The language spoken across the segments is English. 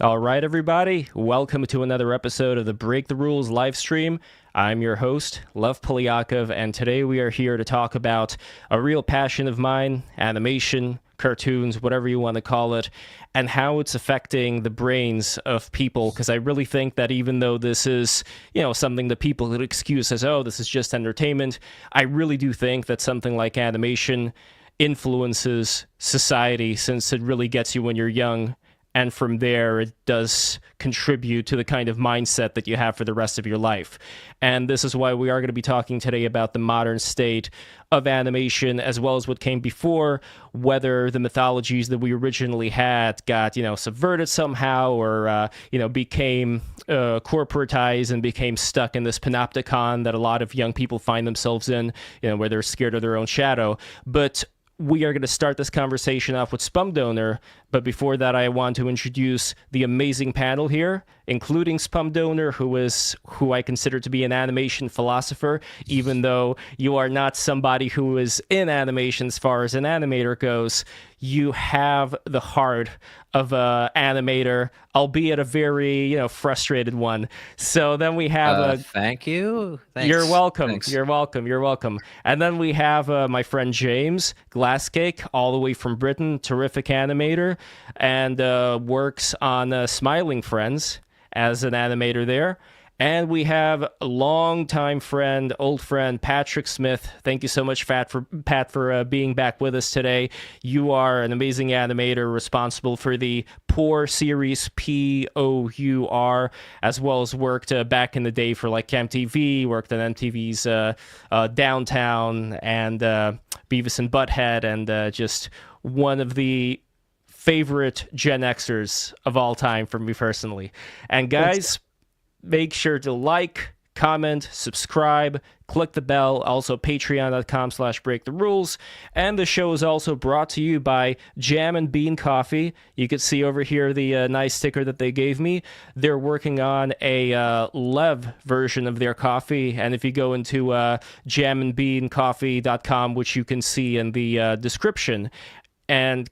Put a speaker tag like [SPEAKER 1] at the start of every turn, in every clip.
[SPEAKER 1] All right, everybody, welcome to another episode of the Break the Rules live stream. I'm your host, Lev Polyakov, and today we are here to talk about a real passion of mine, animation, cartoons, whatever you want to call it, and how it's affecting the brains of people, because I really think that even though this is, something that people could excuse as, oh, this is just entertainment, I really do think that something like animation influences society, since it really gets you when you're young. And from there, it does contribute to the kind of mindset that you have for the rest of your life. And this is why we are going to be talking today about the modern state of animation, as well as what came before, whether the mythologies that we originally had got, subverted somehow, or, became corporatized and became stuck in this panopticon that a lot of young people find themselves in, where they're scared of their own shadow. But we are going to start this conversation off with Spumdonor, but before that, I want to introduce the amazing panel here, including Spumdonor, who I consider to be an animation philosopher, even though you are not somebody who is in animation as far as an animator goes. You have the heart of an animator, albeit a very, frustrated one. So then we have
[SPEAKER 2] thank you. Thanks.
[SPEAKER 1] You're welcome.
[SPEAKER 2] Thanks.
[SPEAKER 1] You're welcome. You're welcome. And then we have my friend James Glasscake, all the way from Britain, terrific animator, and works on Smiling Friends as an animator there. And we have a longtime friend, old friend, Patrick Smith. Thank you so much, Pat, for being back with us today. You are an amazing animator responsible for the Pour series, POUR, as well as worked back in the day for like MTV, worked on MTV's Downtown and Beavis and Butthead, and just one of the favorite Gen Xers of all time for me personally. And guys, make sure to like, comment, subscribe, click the bell, also patreon.com/breaktherules. And the show is also brought to you by Jam and Bean Coffee. You can see over here the nice sticker that they gave me. They're working on a Lev version of their coffee. And if you go into jamandbeancoffee.com, which you can see in the description, and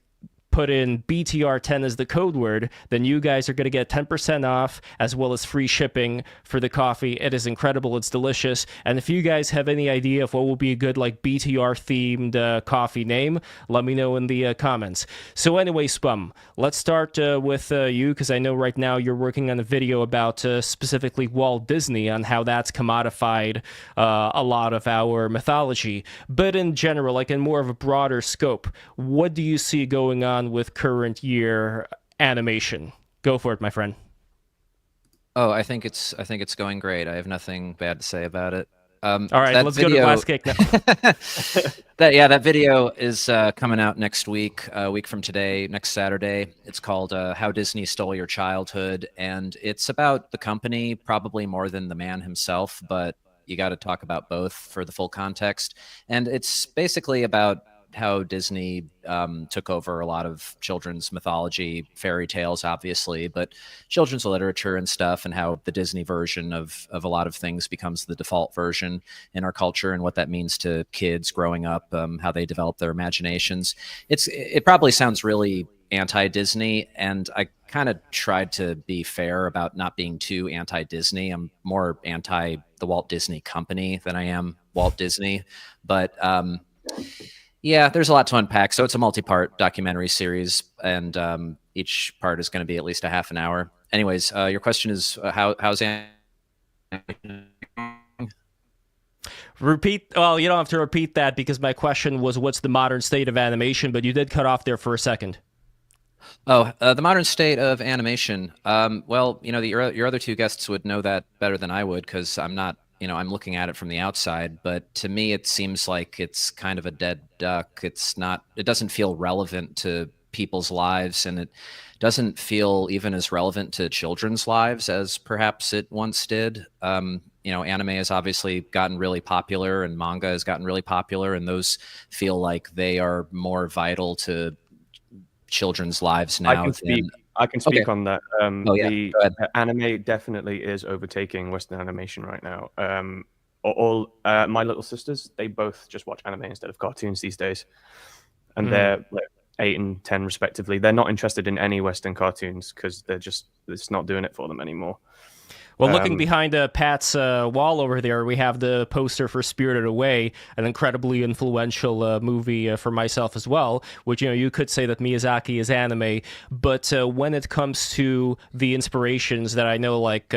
[SPEAKER 1] put in BTR10 as the code word, then you guys are going to get 10% off, as well as free shipping for the coffee. It is incredible. It's delicious. And if you guys have any idea of what will be a good BTR-themed coffee name, let me know in the comments. So anyway, Spum, let's start with you, because I know right now you're working on a video about specifically Walt Disney, on how that's commodified a lot of our mythology. But in general, like in more of a broader scope, what do you see going on with current year animation? Go for it, my friend.
[SPEAKER 2] Oh, I think it's going great. I have nothing bad to say about it.
[SPEAKER 1] All right, let's go to Glasscake now.
[SPEAKER 2] That video is coming out next week, a week from today, next Saturday. It's called How Disney Stole Your Childhood, and it's about the company, probably more than the man himself, but you got to talk about both for the full context. And it's basically about how Disney took over a lot of children's mythology, fairy tales, obviously, but children's literature and stuff, and how the Disney version of a lot of things becomes the default version in our culture, and what that means to kids growing up, how they develop their imaginations. It probably sounds really anti-Disney, and I kind of tried to be fair about not being too anti-Disney. I'm more anti the Walt Disney Company than I am Walt Disney, but yeah, there's a lot to unpack. So it's a multi-part documentary series, and each part is going to be at least a half an hour. Anyways, your question is how's
[SPEAKER 1] Repeat. Well, you don't have to repeat that, because my question was, what's the modern state of animation? But you did cut off there for a second.
[SPEAKER 2] Oh, the modern state of animation. Well, your other two guests would know that better than I would, because I'm not. I'm looking at it from the outside, but to me, it seems like it's kind of a dead duck. It doesn't feel relevant to people's lives, and it doesn't feel even as relevant to children's lives as perhaps it once did. Anime has obviously gotten really popular, and manga has gotten really popular, and those feel like they are more vital to children's lives now.
[SPEAKER 3] I can speak on that.
[SPEAKER 2] The
[SPEAKER 3] anime definitely is overtaking Western animation right now. All my little sisters, they both just watch anime instead of cartoons these days, and they're 8 and 10 respectively. They're not interested in any Western cartoons because it's not doing it for them anymore.
[SPEAKER 1] Well, looking behind Pat's wall over there, we have the poster for Spirited Away, an incredibly influential movie for myself as well, which, you could say that Miyazaki is anime, but when it comes to the inspirations that I know, like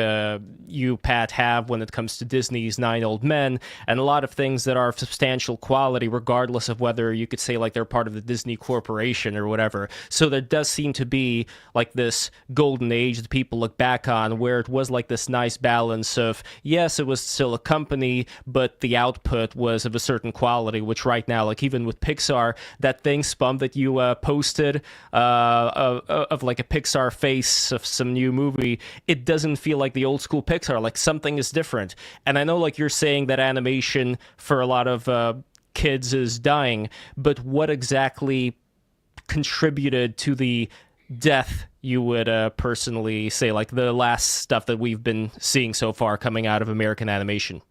[SPEAKER 1] you, Pat, have when it comes to Disney's Nine Old Men, and a lot of things that are of substantial quality, regardless of whether you could say like they're part of the Disney Corporation or whatever. So there does seem to be like this golden age that people look back on, where it was like this nice balance of, yes, it was still a company, but the output was of a certain quality, which right now, like even with Pixar, that thing, Spum, that you posted of like a Pixar face of some new movie, it doesn't feel like the old school Pixar. Like something is different. And I know like you're saying that animation for a lot of kids is dying, but what exactly contributed to the death, you would personally say, like the last stuff that we've been seeing so far coming out of American animation?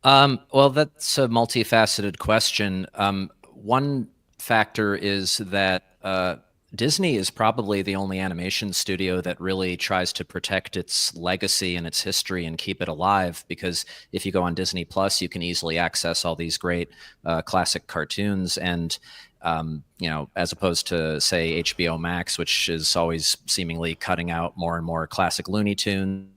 [SPEAKER 2] Well, that's a multifaceted question. One factor is that Disney is probably the only animation studio that really tries to protect its legacy and its history and keep it alive, because if you go on Disney Plus, you can easily access all these great classic cartoons, and as opposed to, say, HBO Max, which is always seemingly cutting out more and more classic Looney Tunes,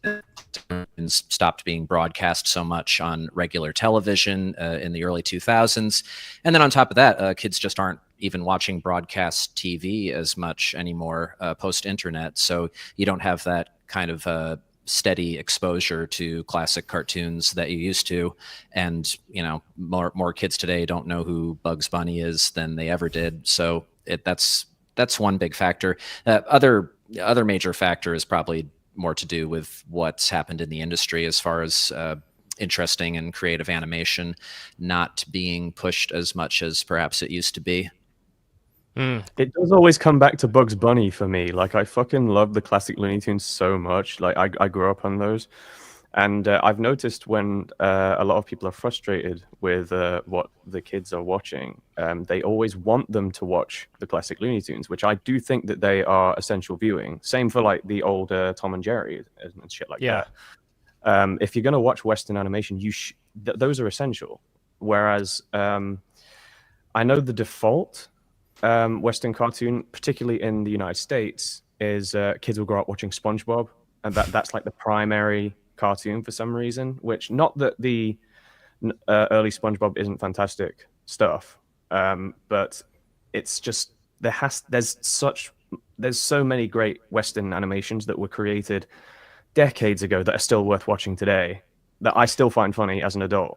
[SPEAKER 2] and stopped being broadcast so much on regular television in the early 2000s. And then on top of that, kids just aren't even watching broadcast TV as much anymore post-internet. So you don't have that kind of steady exposure to classic cartoons that you used to. And, more kids today don't know who Bugs Bunny is than they ever did. So that's one big factor. Other major factor is probably more to do with what's happened in the industry as far as interesting and creative animation not being pushed as much as perhaps it used to be.
[SPEAKER 3] It does always come back to Bugs Bunny for me. Like, I fucking love the classic Looney Tunes so much. Like, I grew up on those. And I've noticed when a lot of people are frustrated with what the kids are watching, they always want them to watch the classic Looney Tunes, which I do think that they are essential viewing. Same for like the old Tom and Jerry and shit like that. If you're going to watch Western animation, those are essential. Whereas I know the default Western cartoon, particularly in the United States, is kids will grow up watching SpongeBob, and that's like the primary cartoon for some reason. Which, not that the early SpongeBob isn't fantastic stuff, but it's just there's so many great Western animations that were created decades ago that are still worth watching today, that I still find funny as an adult.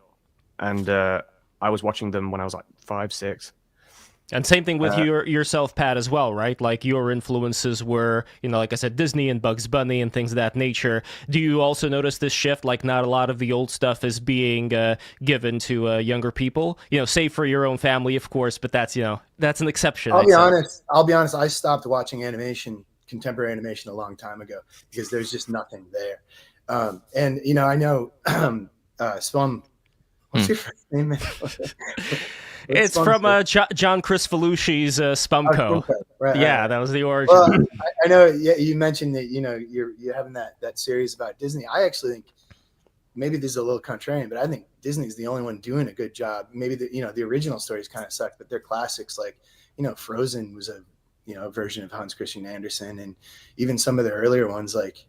[SPEAKER 3] And I was watching them when I was like 5, 6.
[SPEAKER 1] And same thing with yourself, Pat, as well, right? Like your influences were, like I said, Disney and Bugs Bunny and things of that nature. Do you also notice this shift? Like, not a lot of the old stuff is being given to younger people, save for your own family, of course, but that's an exception.
[SPEAKER 4] I'll be honest. I stopped watching contemporary animation a long time ago, because there's just nothing there. And, I know Spum, what's your first name?
[SPEAKER 1] It's from John Chris Felucci's Spumco.
[SPEAKER 4] Right,
[SPEAKER 1] yeah, that was the origin.
[SPEAKER 4] Well, I know. Yeah, you mentioned that you're having that series about Disney. I actually think maybe this is a little contrarian, but I think Disney's the only one doing a good job. Maybe the original stories kind of suck, but they're classics. Like Frozen was a version of Hans Christian Andersen, and even some of the earlier ones like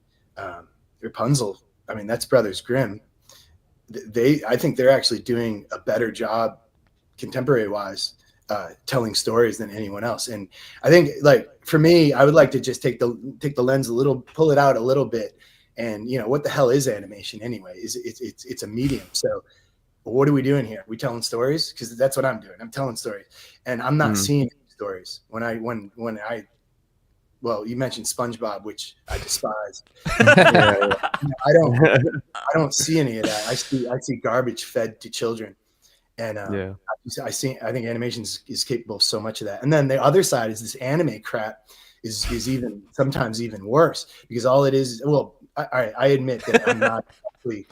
[SPEAKER 4] Rapunzel. I mean, that's Brothers Grimm. I think they're actually doing a better job contemporary wise telling stories than anyone else. And I think, like, for me, I would like to just take the lens pull it out a little bit, and what the hell is animation anyway? It's a medium. So what are we doing here? We telling stories? Because that's what I'm doing. I'm telling stories, and I'm not seeing stories. Well, you mentioned SpongeBob, which I despise. I don't see any of that. I see garbage fed to children. And I think animation is capable of so much of that. And then the other side is this anime crap is even sometimes even worse, because all it is, well, I admit that I'm not actually,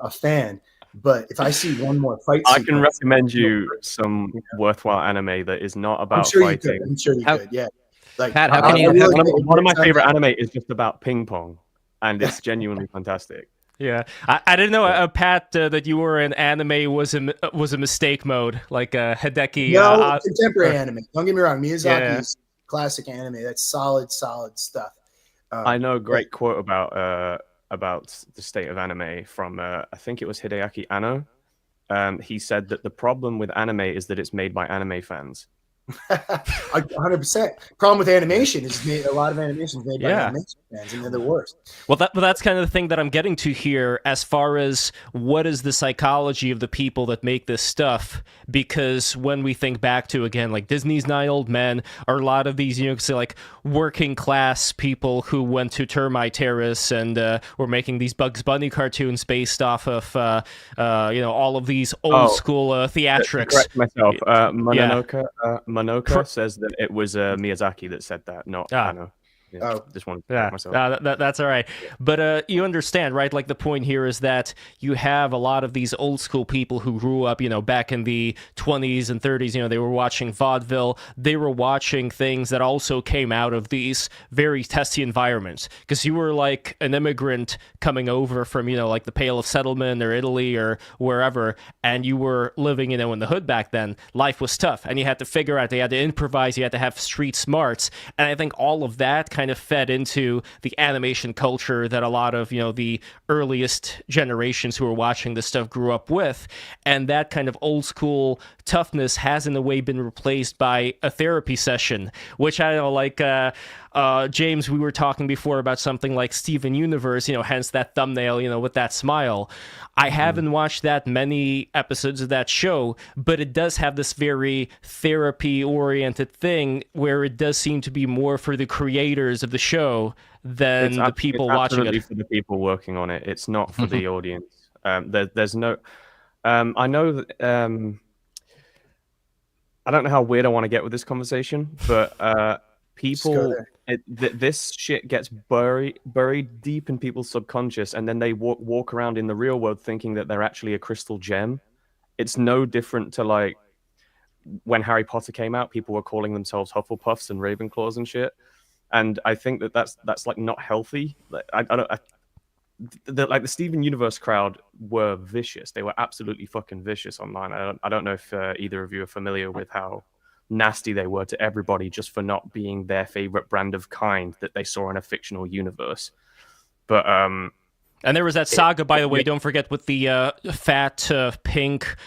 [SPEAKER 4] a fan, But if I see one more fight
[SPEAKER 3] I can
[SPEAKER 4] sequence,
[SPEAKER 3] recommend you some worthwhile anime that is not
[SPEAKER 4] I'm
[SPEAKER 3] about
[SPEAKER 4] sure you
[SPEAKER 3] fighting.
[SPEAKER 4] could. I'm sure you
[SPEAKER 2] How-
[SPEAKER 4] could. Yeah. Like
[SPEAKER 2] Pat, how
[SPEAKER 4] I-
[SPEAKER 2] can
[SPEAKER 4] I
[SPEAKER 2] you-
[SPEAKER 4] really
[SPEAKER 2] how-
[SPEAKER 4] think
[SPEAKER 3] One of my
[SPEAKER 4] it's
[SPEAKER 3] favorite
[SPEAKER 4] on
[SPEAKER 3] anime is just about ping pong, and it's genuinely fantastic.
[SPEAKER 1] Yeah, I didn't know,
[SPEAKER 3] Yeah.
[SPEAKER 1] Pat, that you were in anime was a mistake mode, like Hideki.
[SPEAKER 4] No, contemporary anime. Don't get me wrong.
[SPEAKER 1] Yeah.
[SPEAKER 4] Miyazaki's classic anime. That's solid stuff.
[SPEAKER 3] I know a great quote about the state of anime from I think it was Hideaki Anno. He said that the problem with anime is that it's made by anime fans.
[SPEAKER 4] 100%. Problem with animation is a lot of animation is made by animation fans, and they're the worst.
[SPEAKER 1] Well, that's kind of the thing that I'm getting to here, as far as what is the psychology of the people that make this stuff. Because when we think back to, again, like Disney's Nine Old Men, or a lot of these, you know, say like working class people who went to Termite Terrace and were making these Bugs Bunny cartoons based off of, you know, all of these old school theatrics.
[SPEAKER 3] Correct myself. Monoka says that it was Miyazaki that said that, not Anno. Yeah, just wanted to correct myself.
[SPEAKER 1] That's all right. But you understand, right? Like the point here is that you have a lot of these old school people who grew up, you know, back in the 20s and 30s. You know, they were watching vaudeville. They were watching things that also came out of these very testy environments. Because you were like an immigrant coming over from, you know, like the Pale of Settlement or Italy or wherever, and you were living, you know, in the hood back then. Life was tough, and you had to figure out. You had to improvise. You had to have street smarts, and I think all of that kind of fed into the animation culture that a lot of, you know, the earliest generations who were watching this stuff grew up with. And that kind of old school toughness has in a way been replaced by a therapy session, which I don't know, like James, we were talking before about something like Steven Universe, you know, hence that thumbnail, you know, with that smile. I haven't watched that many episodes of that show, but it does have this very therapy-oriented thing where it does seem to be more for the creators of the show than the people watching it.
[SPEAKER 3] It's for the people working on it. It's not for the audience. There's no... I know that... I don't know how weird I want to get with this conversation, but people... this shit gets buried deep in people's subconscious, and then they walk around in the real world thinking that they're actually a crystal gem. It's no different to like when Harry Potter came out, people were calling themselves Hufflepuffs and Ravenclaws and shit. And I think that that's like not healthy. Like, I don't. Like the Steven Universe crowd were vicious. They were absolutely fucking vicious online. I don't know if either of you are familiar with how nasty they were to everybody just for not being their favorite brand of kind that they saw in a fictional universe. But
[SPEAKER 1] and there was that saga, by the way, don't forget, with the fat pink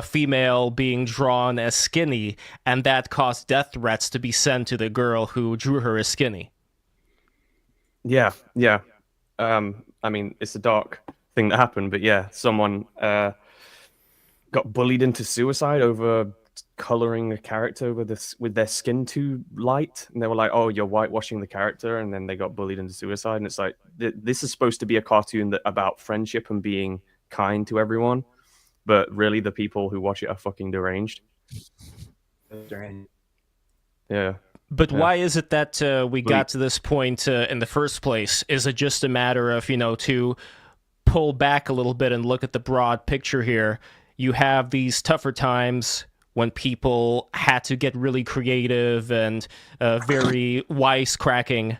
[SPEAKER 1] female being drawn as skinny, and that caused death threats to be sent to the girl who drew her as skinny.
[SPEAKER 3] Yeah. I mean, it's a dark thing that happened, but yeah, someone got bullied into suicide over coloring a character with their skin too light, and they were like, "Oh, you're whitewashing the character," and then they got bullied into suicide. And it's like, this is supposed to be a cartoon about friendship and being kind to everyone, but really, the people who watch it are fucking deranged. Yeah.
[SPEAKER 1] But why is it that we got to this point in the first place? Is it just a matter of, you know, to pull back a little bit and look at the broad picture here? You have these tougher times when people had to get really creative and very wisecracking,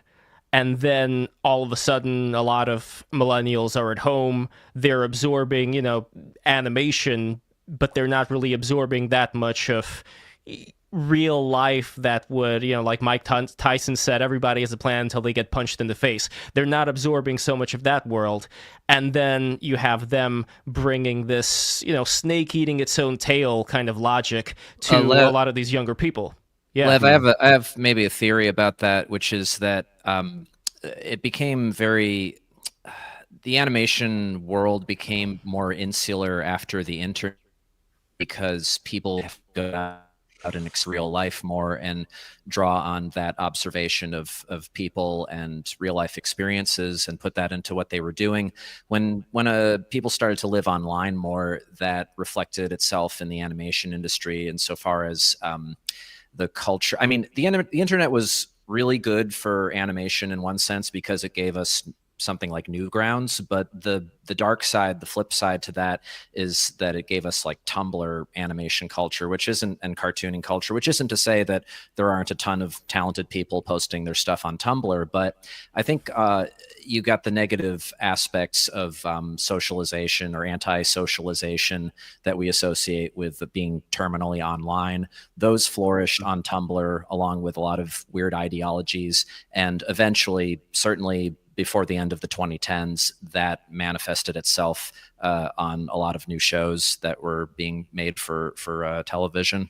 [SPEAKER 1] and then all of a sudden a lot of millennials are at home, they're absorbing, you know, animation, but they're not really absorbing that much of real life that would, you know, like Mike Tyson said, everybody has a plan until they get punched in the face. They're not absorbing so much of that world. And then you have them bringing this, you know, snake eating its own tail kind of logic to a lot of these younger people. Yeah,
[SPEAKER 2] Lev, I have maybe a theory about that, which is that it became very... The animation world became more insular after the internet because people have to go out in real life more and draw on that observation of people and real life experiences and put that into what they were doing. When people started to live online more, that reflected itself in the animation industry. And so far as the culture, I mean, the internet was really good for animation in one sense because it gave us something like Newgrounds. But the dark side, the flip side to that, is that it gave us like Tumblr animation culture, and cartooning culture, which isn't to say that there aren't a ton of talented people posting their stuff on Tumblr, but I think you got the negative aspects of socialization or anti-socialization that we associate with being terminally online. Those flourished on Tumblr along with a lot of weird ideologies, and eventually, certainly before the end of the 2010s, that manifested itself on a lot of new shows that were being made for television.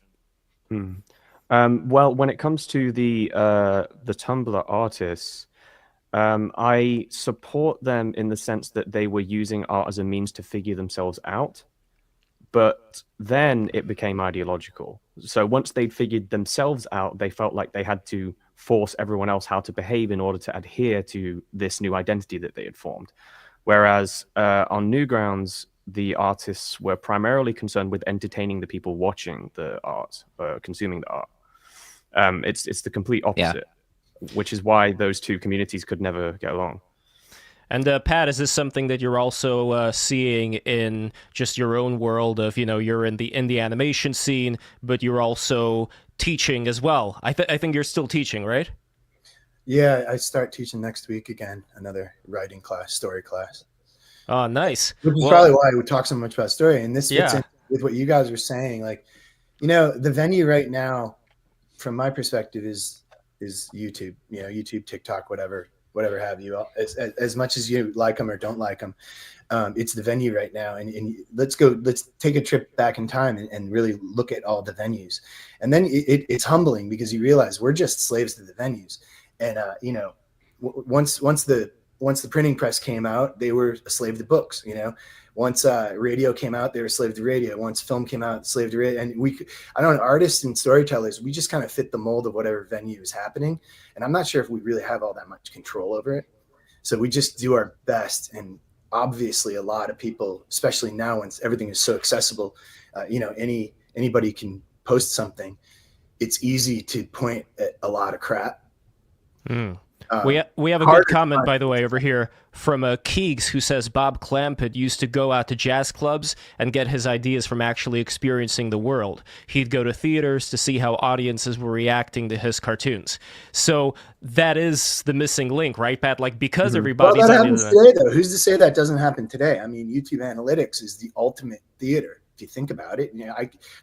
[SPEAKER 3] Well, when it comes to the Tumblr artists, I support them in the sense that they were using art as a means to figure themselves out. But then it became ideological. So once they'd figured themselves out, they felt like they had to force everyone else how to behave in order to adhere to this new identity that they had formed. Whereas on Newgrounds, the artists were primarily concerned with entertaining the people watching the art, consuming the art. It's the complete opposite, which is why those two communities could never get along.
[SPEAKER 1] And Pat, is this something that you're also seeing in just your own world of, you're in the animation scene, but you're also teaching as well? I think you're still teaching, right?
[SPEAKER 4] Yeah, I start teaching next week again, another writing class, story class.
[SPEAKER 1] Oh, nice.
[SPEAKER 4] Which is probably why we talk so much about story. And this fits in with what you guys were saying. Like, the venue right now, from my perspective, is YouTube. YouTube, TikTok, whatever have you. As much as you like them or don't like them, it's the venue right now. And let's take a trip back in time and really look at all the venues. And then it's humbling because you realize we're just slaves to the venues. And once the printing press came out, they were a slave to books. Once radio came out, they were a slave to radio. Once film came out, slave to radio. And artists and storytellers, we just kind of fit the mold of whatever venue is happening. And I'm not sure if we really have all that much control over it. So we just do our best. And obviously a lot of people, especially now when everything is so accessible, anybody can post something. It's easy to point at a lot of crap.
[SPEAKER 1] We have a good comment, by the way, over here from Keegs, who says Bob Clampett used to go out to jazz clubs and get his ideas from actually experiencing the world. He'd go to theaters to see how audiences were reacting to his cartoons. So that is the missing link, right, Pat? Like, because everybody's...
[SPEAKER 4] Well, that happens today, though. Who's to say that doesn't happen today? I mean, YouTube analytics is the ultimate theater. If you think about it,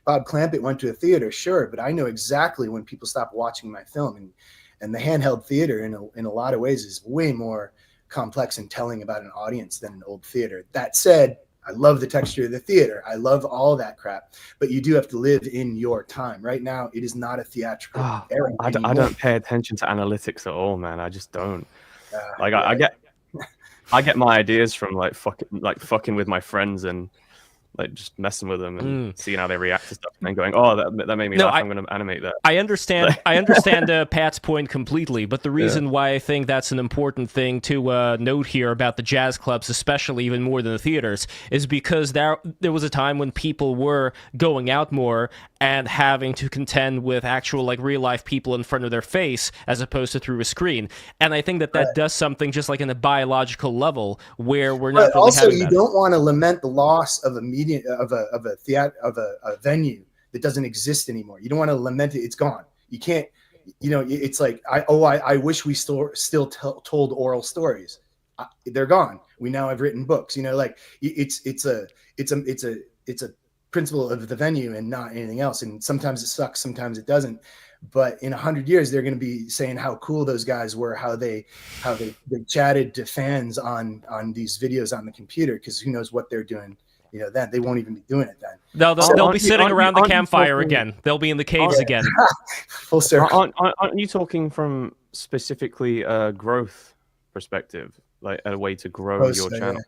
[SPEAKER 4] Bob Clampett went to a theater, sure, but I know exactly when people stop watching my film. And the handheld theater, in a lot of ways, is way more complex and telling about an audience than an old theater. That said, I love the texture of the theater. I love all that crap. But you do have to live in your time. Right now, it is not a theatrical era.
[SPEAKER 3] I don't pay attention to analytics at all, man. I just don't. I get my ideas from fucking with my friends and like just messing with them and seeing how they react to stuff and then going, oh, that made me laugh. I'm going to animate that.
[SPEAKER 1] I understand Pat's point completely, but the reason why I think that's an important thing to note here about the jazz clubs, especially even more than the theaters, is because there was a time when people were going out more and having to contend with actual real life people in front of their face as opposed to through a screen. And I think that does something just like in a biological level where we're not. But really
[SPEAKER 4] also, you don't want to lament the loss of a medium of a venue that doesn't exist anymore. You don't want to lament it. It's gone. You can't. It's like I wish we still told oral stories. They're gone. We now have written books. It's a principle of the venue and not anything else. And sometimes it sucks, sometimes it doesn't. But in 100 years, they're going to be saying how cool those guys were, how they chatted to fans on these videos on the computer, because who knows what they're doing. Then they won't even be doing it then.
[SPEAKER 1] They'll be sitting around the campfire again. They'll be in the caves again.
[SPEAKER 3] Full circle. Aren't you talking from specifically a growth perspective, like a way to grow your channel? Yeah.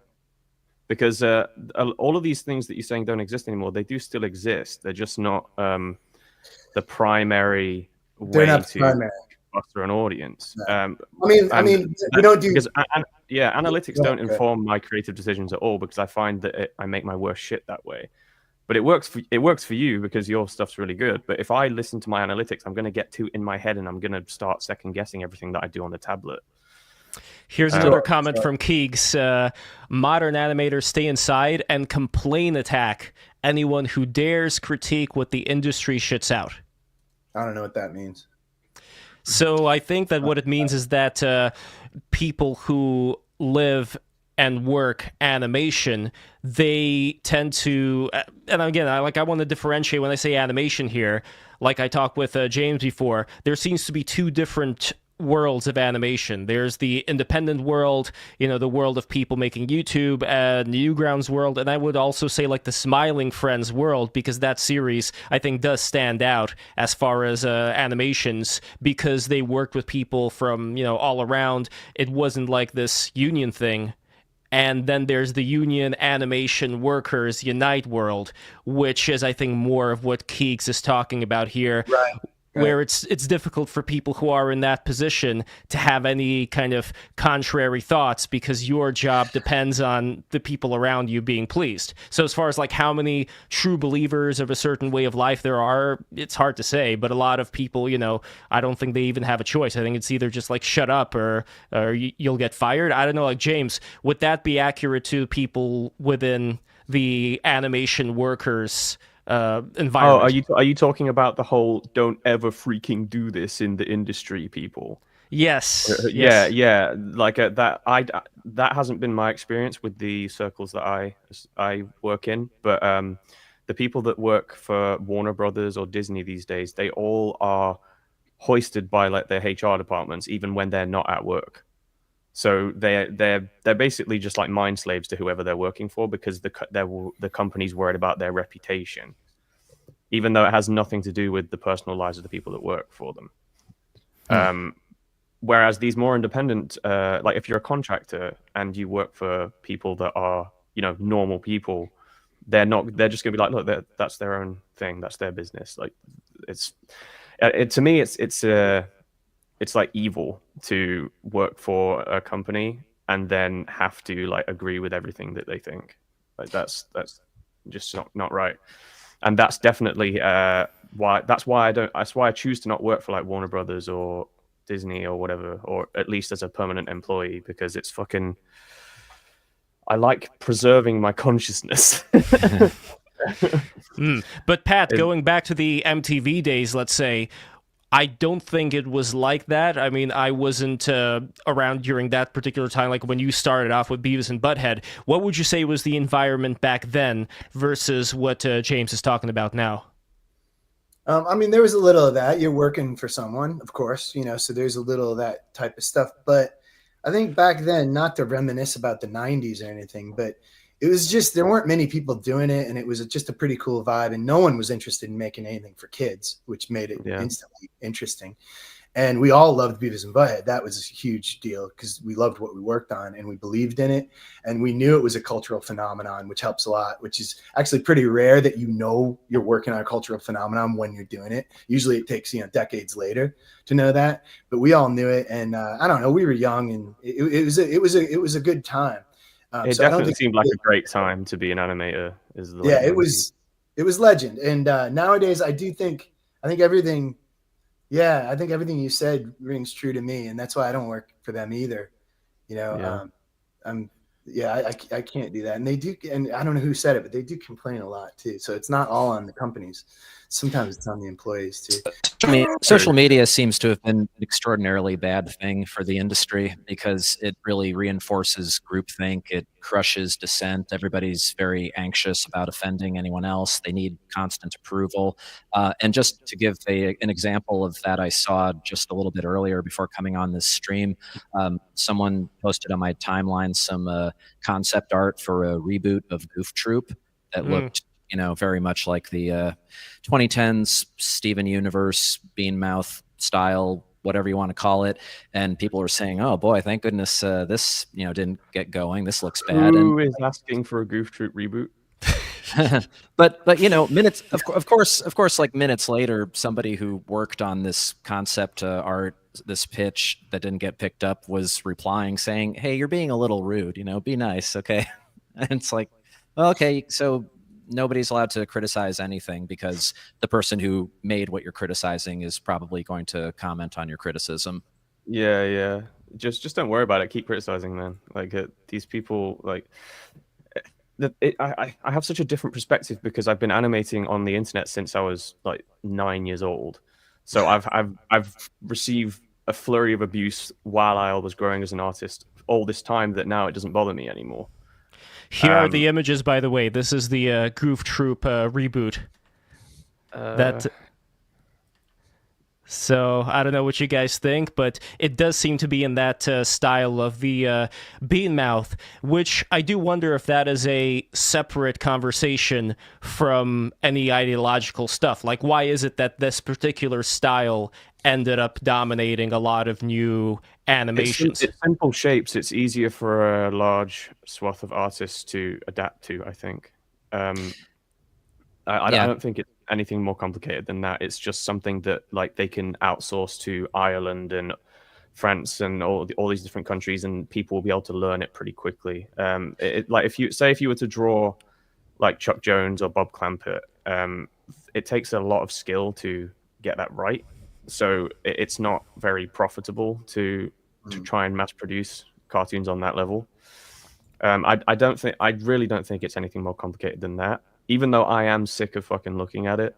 [SPEAKER 3] Because all of these things that you're saying don't exist anymore. They do still exist. They're just not the primary way to foster an audience.
[SPEAKER 4] No. I mean, we don't do
[SPEAKER 3] because analytics don't inform my creative decisions at all, because I find that I make my worst shit that way. But it works for you because your stuff's really good. But if I listen to my analytics, I'm going to get too in my head and I'm going to start second guessing everything that I do on the tablet.
[SPEAKER 1] Here's another comment from Keegs. Modern animators stay inside and complain attack anyone who dares critique what the industry shits out.
[SPEAKER 4] I don't know what that means.
[SPEAKER 1] So I think that what it means is that people who live and work animation, they tend to, and again, I want to differentiate when I say animation here. Like I talked with James before, there seems to be two different worlds of animation. There's the independent world, the world of people making YouTube, Newgrounds world, and I would also say like the Smiling Friends world, because that series I think does stand out as far as animations, because they worked with people from all around. It wasn't like this union thing. And then there's the Union Animation Workers Unite world, which is, I think, more of what Keegs is talking about here.
[SPEAKER 4] Right.
[SPEAKER 1] Where it's difficult for people who are in that position to have any kind of contrary thoughts, because your job depends on the people around you being pleased. So as far as like how many true believers of a certain way of life there are, it's hard to say. But a lot of people, I don't think they even have a choice. I think it's either just like shut up or you'll get fired. I don't know. Like James, would that be accurate to people within the animation workers environment?
[SPEAKER 3] Are you talking about the whole "don't ever freaking do this" in the industry people?
[SPEAKER 1] Yes.
[SPEAKER 3] Yeah. Like that hasn't been my experience with the circles that I work in, but the people that work for Warner Brothers or Disney these days, they all are hoisted by like their HR departments, even when they're not at work. So they're basically just like mind slaves to whoever they're working for, because the company's worried about their reputation, even though it has nothing to do with the personal lives of the people that work for them. Whereas these more independent, like if you're a contractor and you work for people that are normal people, they're just gonna be like, look, that's their own thing, that's their business. Like to me, it's like evil to work for a company and then have to like agree with everything that they think. Like that's just not right. And that's definitely why I choose to not work for like Warner Brothers or Disney or whatever, or at least as a permanent employee, because it's fucking, I like preserving my consciousness.
[SPEAKER 1] But Pat, going back to the MTV days, let's say, I don't think it was like that. I mean, I wasn't around during that particular time, like when you started off with Beavis and Butthead. What would you say was the environment back then versus what James is talking about now?
[SPEAKER 4] I mean, there was a little of that. You're working for someone, of course, so there's a little of that type of stuff. But I think back then, not to reminisce about the 90s or anything, but it was just, there weren't many people doing it, and it was just a pretty cool vibe, and no one was interested in making anything for kids, which made it instantly interesting. And we all loved Beavis and Butthead. That was a huge deal because we loved what we worked on and we believed in it. And we knew it was a cultural phenomenon, which helps a lot, which is actually pretty rare that you're working on a cultural phenomenon when you're doing it. Usually it takes, decades later to know that. But we all knew it. And I don't know, we were young, and it was a good time.
[SPEAKER 3] It definitely seemed like a great time to be an animator.
[SPEAKER 4] It was legend. And nowadays I think everything you said rings true to me, and that's why I don't work for them either. I can't do that. And they do, and I don't know who said it, but they do complain a lot too. So it's not all on the companies. Sometimes it's on the employees too.
[SPEAKER 2] Social media seems to have been an extraordinarily bad thing for the industry because it really reinforces groupthink. It crushes dissent. Everybody's very anxious about offending anyone else. They need constant approval. And just to give an example of that, I saw just a little bit earlier before coming on this stream, someone posted on my timeline some concept art for a reboot of Goof Troop that looked very much like the 2010s Steven Universe, Beanmouth style, whatever you want to call it. And people were saying, oh boy, thank goodness this, didn't get going. This looks bad.
[SPEAKER 3] Who is asking for a Goof Troop reboot?
[SPEAKER 2] but minutes, of course, like minutes later, somebody who worked on this concept art, this pitch that didn't get picked up, was replying saying, hey, you're being a little rude, be nice. Okay. And it's like, well, okay, so nobody's allowed to criticize anything because the person who made what you're criticizing is probably going to comment on your criticism.
[SPEAKER 3] Yeah. Just don't worry about it. Keep criticizing, man. Like these people, like I have such a different perspective because I've been animating on the internet since I was like 9 years old. So I've received a flurry of abuse while I was growing as an artist all this time that now it doesn't bother me anymore.
[SPEAKER 1] Here are the images, by the way. This is the Goof Troop reboot. That. So I don't know what you guys think, but it does seem to be in that style of the bean mouth, which I do wonder if that is a separate conversation from any ideological stuff. Like, why is it that this particular style ended up dominating a lot of new animations?
[SPEAKER 3] It's simple shapes. It's easier for a large swath of artists to adapt to, I think. I don't think it's anything more complicated than that. It's just something that like they can outsource to Ireland and France and all these different countries, and people will be able to learn it pretty quickly. Like if you were to draw like Chuck Jones or Bob Clampett, it takes a lot of skill to get that right. So it's not very profitable to try and mass produce cartoons on that level. I really don't think it's anything more complicated than that. Even though I am sick of fucking looking at it.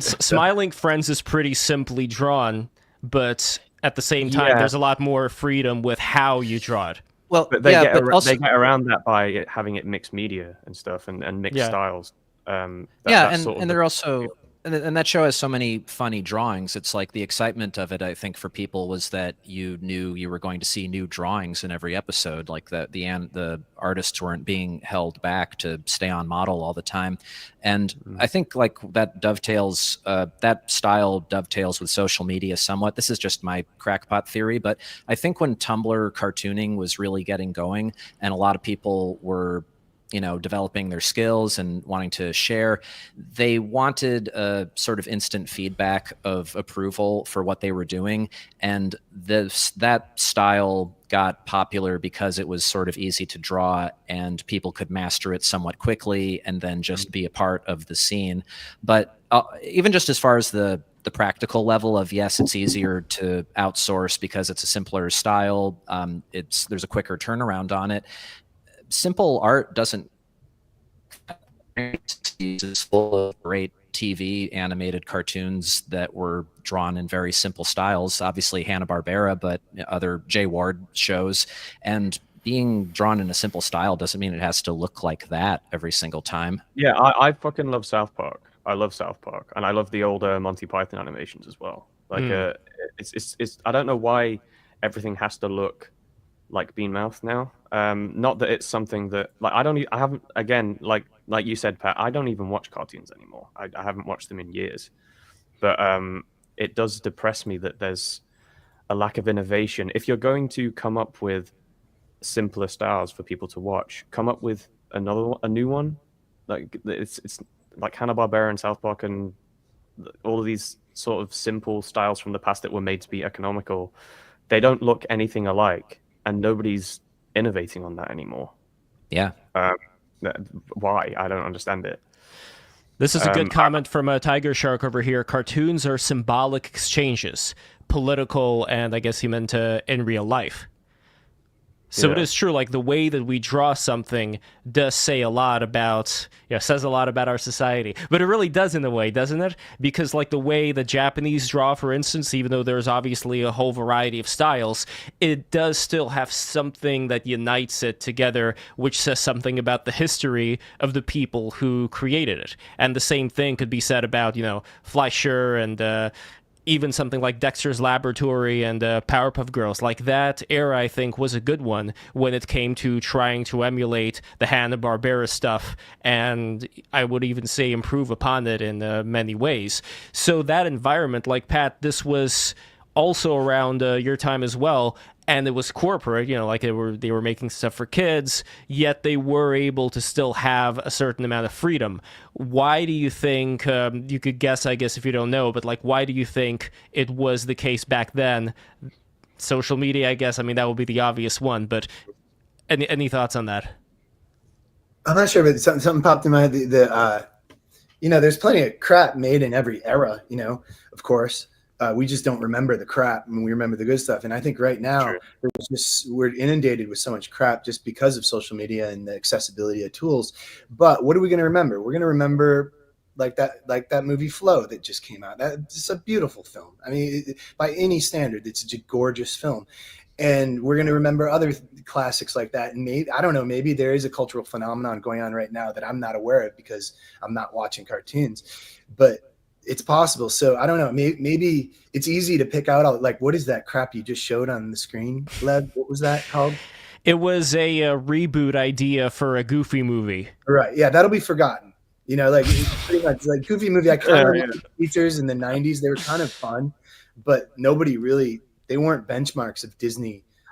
[SPEAKER 1] Smiling Friends is pretty simply drawn, but at the same time, there's a lot more freedom with how you draw it.
[SPEAKER 3] Well, but they get around that by having it mixed media and stuff and mixed styles.
[SPEAKER 2] And they're also. And that show has so many funny drawings. It's like the excitement of it, I think, for people was that you knew you were going to see new drawings in every episode. Like the artists weren't being held back to stay on model all the time. And I think like that dovetails, that style dovetails with social media somewhat. This is just my crackpot theory, but I think when Tumblr cartooning was really getting going and a lot of people were developing their skills and wanting to share, they wanted a sort of instant feedback of approval for what they were doing. And that style got popular because it was sort of easy to draw and people could master it somewhat quickly and then just be a part of the scene. But even just as far as the practical level of, yes, it's easier to outsource because it's a simpler style. There's a quicker turnaround on it. Simple art doesn't. It's full of great TV animated cartoons that were drawn in very simple styles. Obviously Hanna-Barbera, but other Jay Ward shows. And being drawn in a simple style doesn't mean it has to look like that every single time.
[SPEAKER 3] Yeah, I fucking love South Park. I love South Park, and I love the older Monty Python animations as well. Like, it's I don't know why everything has to look like Bean Mouth now. Not that it's something that like I haven't again like you said, Pat, I don't even watch cartoons anymore. I haven't watched them in years. But it does depress me that there's a lack of innovation. If you're going to come up with simpler styles for people to watch, come up with a new one. Like it's like Hanna-Barbera and South Park and all of these sort of simple styles from the past that were made to be economical. They don't look anything alike, and nobody's innovating on that anymore.
[SPEAKER 2] Yeah.
[SPEAKER 3] Why? I don't understand it.
[SPEAKER 1] This is a good comment from a Tiger Shark over here. Cartoons are symbolic exchanges, political, and I guess he meant in real life. So it is true, like the way that we draw something does say a lot about, says a lot about our society. But it really does in a way, doesn't it? Because like the way the Japanese draw, for instance, even though there's obviously a whole variety of styles, it does still have something that unites it together, which says something about the history of the people who created it. And the same thing could be said about, Fleischer and even something like Dexter's Laboratory and Powerpuff Girls. Like that era, I think, was a good one when it came to trying to emulate the Hanna-Barbera stuff, and I would even say improve upon it in many ways. So that environment, like Pat, this was also around your time as well, and it was corporate, like they were making stuff for kids, yet they were able to still have a certain amount of freedom. Why do you think, you could guess, I guess, if you don't know, but like, why do you think it was the case back then? Social media, I guess, that would be the obvious one, but any thoughts on that?
[SPEAKER 4] I'm not sure, but something popped in my head. There's plenty of crap made in every era, of course. We just don't remember the crap, and we remember the good stuff. And I think right now we're inundated with so much crap just because of social media and the accessibility of tools. But what are we going to remember? We're going to remember like that movie Flow that just came out. It's a beautiful film. I mean, by any standard, it's a gorgeous film. And we're going to remember other classics like that. And maybe, I don't know, maybe there is a cultural phenomenon going on right now that I'm not aware of because I'm not watching cartoons, but it's possible. So I don't know, maybe it's easy to pick out, like, what is that crap you just showed on the screen, Lev? What was that called?
[SPEAKER 1] It was a reboot idea for a Goofy movie.
[SPEAKER 4] Right. Yeah, that'll be forgotten. You know, like pretty much like Goofy movie. I kind of remember features in the 90s. They were kind of fun, but nobody really, they weren't benchmarks of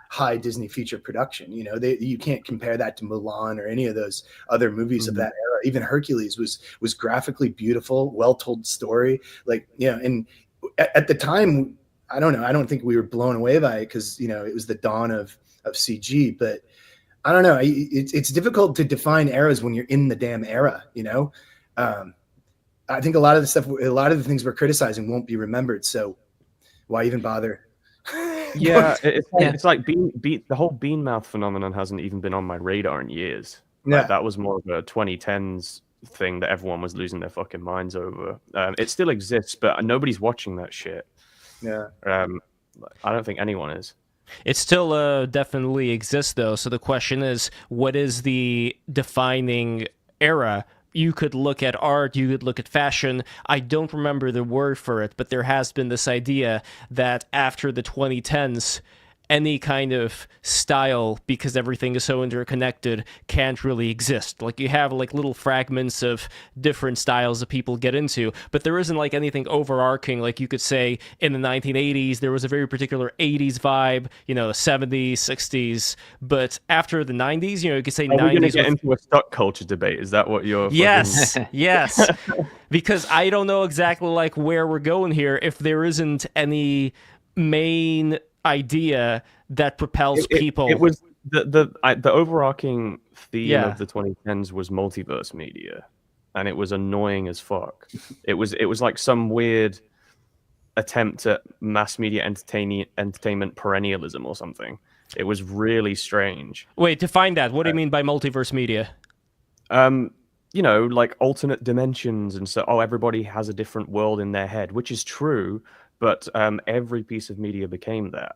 [SPEAKER 4] high Disney feature production. You know, you can't compare that to Mulan or any of those other movies of that era. Even Hercules was graphically beautiful, well-told story. Like, you know, and at the time, I don't know, I don't think we were blown away by it because, you know, it was the dawn of CG, but I don't know. It's difficult to define eras when you're in the damn era, you know? I think a lot of the things we're criticizing won't be remembered. So why even bother?
[SPEAKER 3] Yeah, it's like the whole bean mouth phenomenon hasn't even been on my radar in years.
[SPEAKER 4] Yeah.
[SPEAKER 3] Like, that was more of a 2010s thing that everyone was losing their fucking minds over. It still exists, but nobody's watching that shit.
[SPEAKER 4] Yeah.
[SPEAKER 3] I don't think anyone is.
[SPEAKER 1] It still definitely exists, though. So the question is, what is the defining era? You could look at art, you could look at fashion. I don't remember the word for it, but there has been this idea that after the 2010s, any kind of style, because everything is so interconnected, can't really exist. Like, you have like little fragments of different styles that people get into, but there isn't like anything overarching. Like, you could say in the 1980s there was a very particular 80s vibe, you know, 70s, 60s, but after the 90s, you know, you could say 90s.
[SPEAKER 3] Are we going to get into a stock culture debate? Is that what you're?
[SPEAKER 1] Yes, yes. Because I don't know exactly like where we're going here if there isn't any main idea that propels people.
[SPEAKER 3] It was the overarching theme of the 2010s was multiverse media, and it was annoying as fuck. It was like some weird attempt at mass media entertainment perennialism or something. It was really strange.
[SPEAKER 1] Wait, define that. What do you mean by multiverse media?
[SPEAKER 3] You know, like alternate dimensions, and so everybody has a different world in their head, which is true. But every piece of media became that.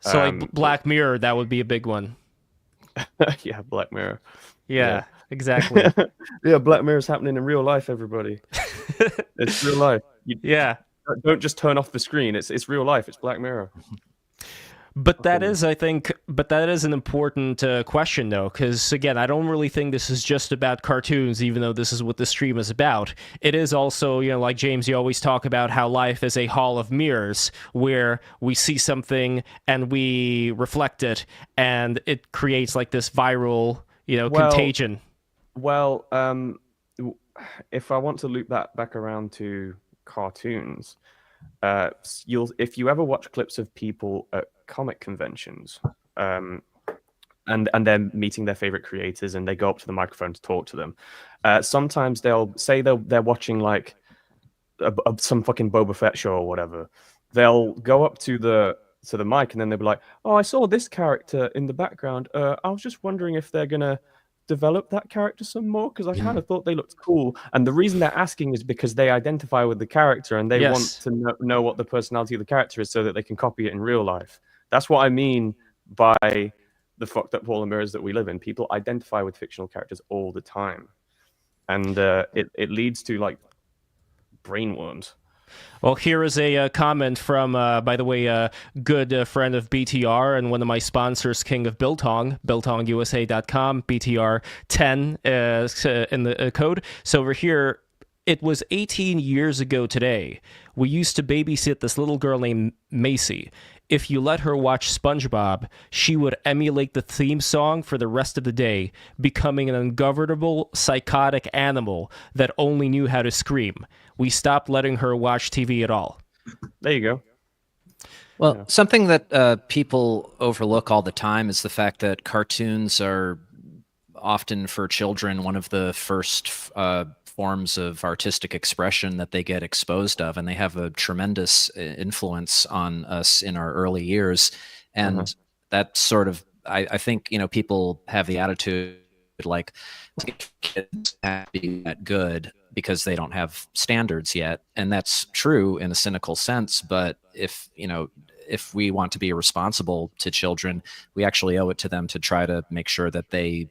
[SPEAKER 1] So like Black Mirror, that would be a big one.
[SPEAKER 3] Yeah, Black Mirror.
[SPEAKER 1] Yeah. Exactly.
[SPEAKER 3] Yeah, Black Mirror is happening in real life, everybody. It's real life. Don't just turn off the screen. It's real life. It's Black Mirror.
[SPEAKER 1] But that is, I think, an important question, though, because, again, I don't really think this is just about cartoons, even though this is what the stream is about. It is also, you know, like James, you always talk about how life is a hall of mirrors, where we see something and we reflect it, and it creates, like, this viral, you know, contagion.
[SPEAKER 3] Well, if I want to loop that back around to cartoons, if you ever watch clips of people at comic conventions, and they're meeting their favorite creators, and they go up to the microphone to talk to them, sometimes they'll say they're watching like some fucking Boba Fett show or whatever. They'll go up to the mic, and then they'll be like, "Oh, I saw this character in the background. I was just wondering if they're gonna develop that character some more, because I kind of thought they looked cool." And the reason they're asking is because they identify with the character, and they want to know what the personality of the character is so that they can copy it in real life. That's what I mean by the fucked up wall of mirrors that we live in. People identify with fictional characters all the time, and it leads to like brainworms.
[SPEAKER 1] Well, here is a comment from, by the way, a good friend of BTR and one of my sponsors, King of Biltong, BiltongUSA.com, BTR10 in the code. So over here, it was 18 years ago today. We used to babysit this little girl named Macy. If you let her watch SpongeBob, she would emulate the theme song for the rest of the day, becoming an ungovernable, psychotic animal that only knew how to scream. We stopped letting her watch TV at all.
[SPEAKER 3] There you go.
[SPEAKER 2] Well, something that people overlook all the time is the fact that cartoons are often for children one of the first forms of artistic expression that they get exposed of, and they have a tremendous influence on us in our early years. And that sort of, I think, people have the attitude like kids can't be that good because they don't have standards yet. And that's true in a cynical sense. But if we want to be responsible to children, we actually owe it to them to try to make sure that they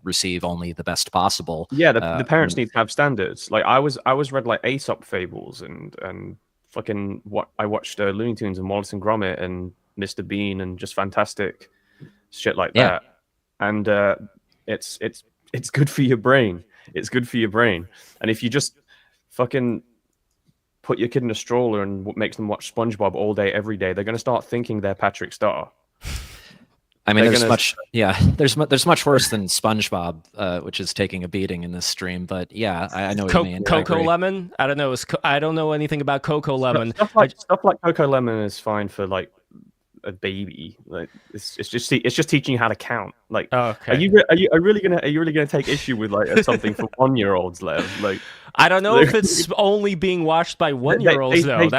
[SPEAKER 2] receive only the best possible.
[SPEAKER 3] Yeah, the parents need to have standards. Like I was read like Aesop fables and fucking what I watched Looney Tunes and Wallace and Gromit and Mr. Bean and just fantastic shit like that. And it's good for your brain. It's good for your brain. And if you just fucking put your kid in a stroller and makes them watch SpongeBob all day, every day, they're going to start thinking they're Patrick Star.
[SPEAKER 2] I mean, there's much worse than SpongeBob, which is taking a beating in this stream. But yeah, I know what you mean.
[SPEAKER 1] Coco Lemon? I don't know. I don't know anything about Coco Lemon.
[SPEAKER 3] Stuff like Coco Lemon is fine for like a baby. Like it's just teaching you how to count. Like, are you really gonna take issue with like something for 1-year-olds, Lev? Like,
[SPEAKER 1] I don't know if it's only being watched by 1-year-olds though.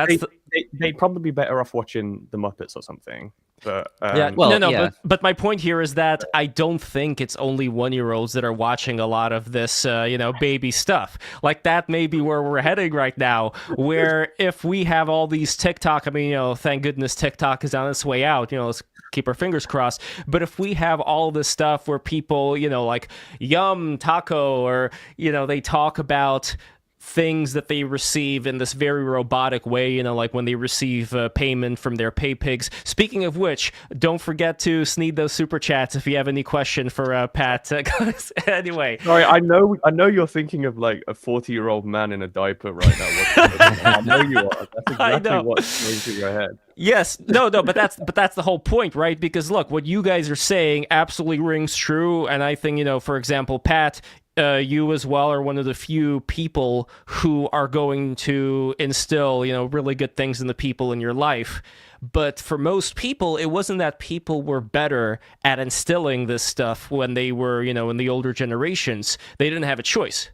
[SPEAKER 3] They'd probably be better off watching the Muppets or something. But
[SPEAKER 1] but my point here is that I don't think it's only 1-year-olds that are watching a lot of this, baby stuff. Like that may be where we're heading right now, where if we have all these TikTok, I mean, thank goodness TikTok is on its way out, let's keep our fingers crossed. But if we have all this stuff where people, like yum taco, or, they talk about things that they receive in this very robotic way, like when they receive payment from their pay pigs. Speaking of which, don't forget to sneed those super chats if you have any question for Pat. Anyway,
[SPEAKER 3] sorry, I know you're thinking of like a 40-year-old man in a diaper right now. I know you are. That's exactly what's going through your head.
[SPEAKER 1] Yes, no, but that's the whole point, right? Because look, what you guys are saying absolutely rings true, and I think, for example, Pat, you as well are one of the few people who are going to instill, really good things in the people in your life. But for most people, it wasn't that people were better at instilling this stuff when they were, in the older generations. They didn't have a choice.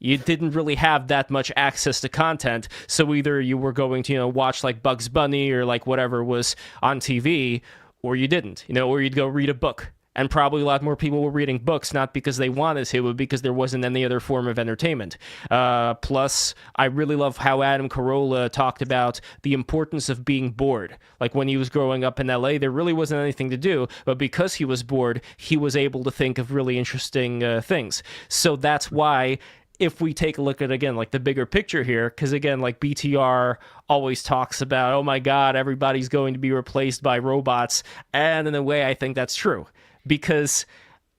[SPEAKER 1] You didn't really have that much access to content, so either you were going to, watch like Bugs Bunny or like whatever was on TV, or you didn't, or you'd go read a book. And probably a lot more people were reading books, not because they wanted to, but because there wasn't any other form of entertainment. Plus, I really love how Adam Carolla talked about the importance of being bored. Like when he was growing up in LA, there really wasn't anything to do, but because he was bored, he was able to think of really interesting things. So that's why, if we take a look at, again, like the bigger picture here, because again, like BTR always talks about, oh my God, everybody's going to be replaced by robots. And in a way, I think that's true. Because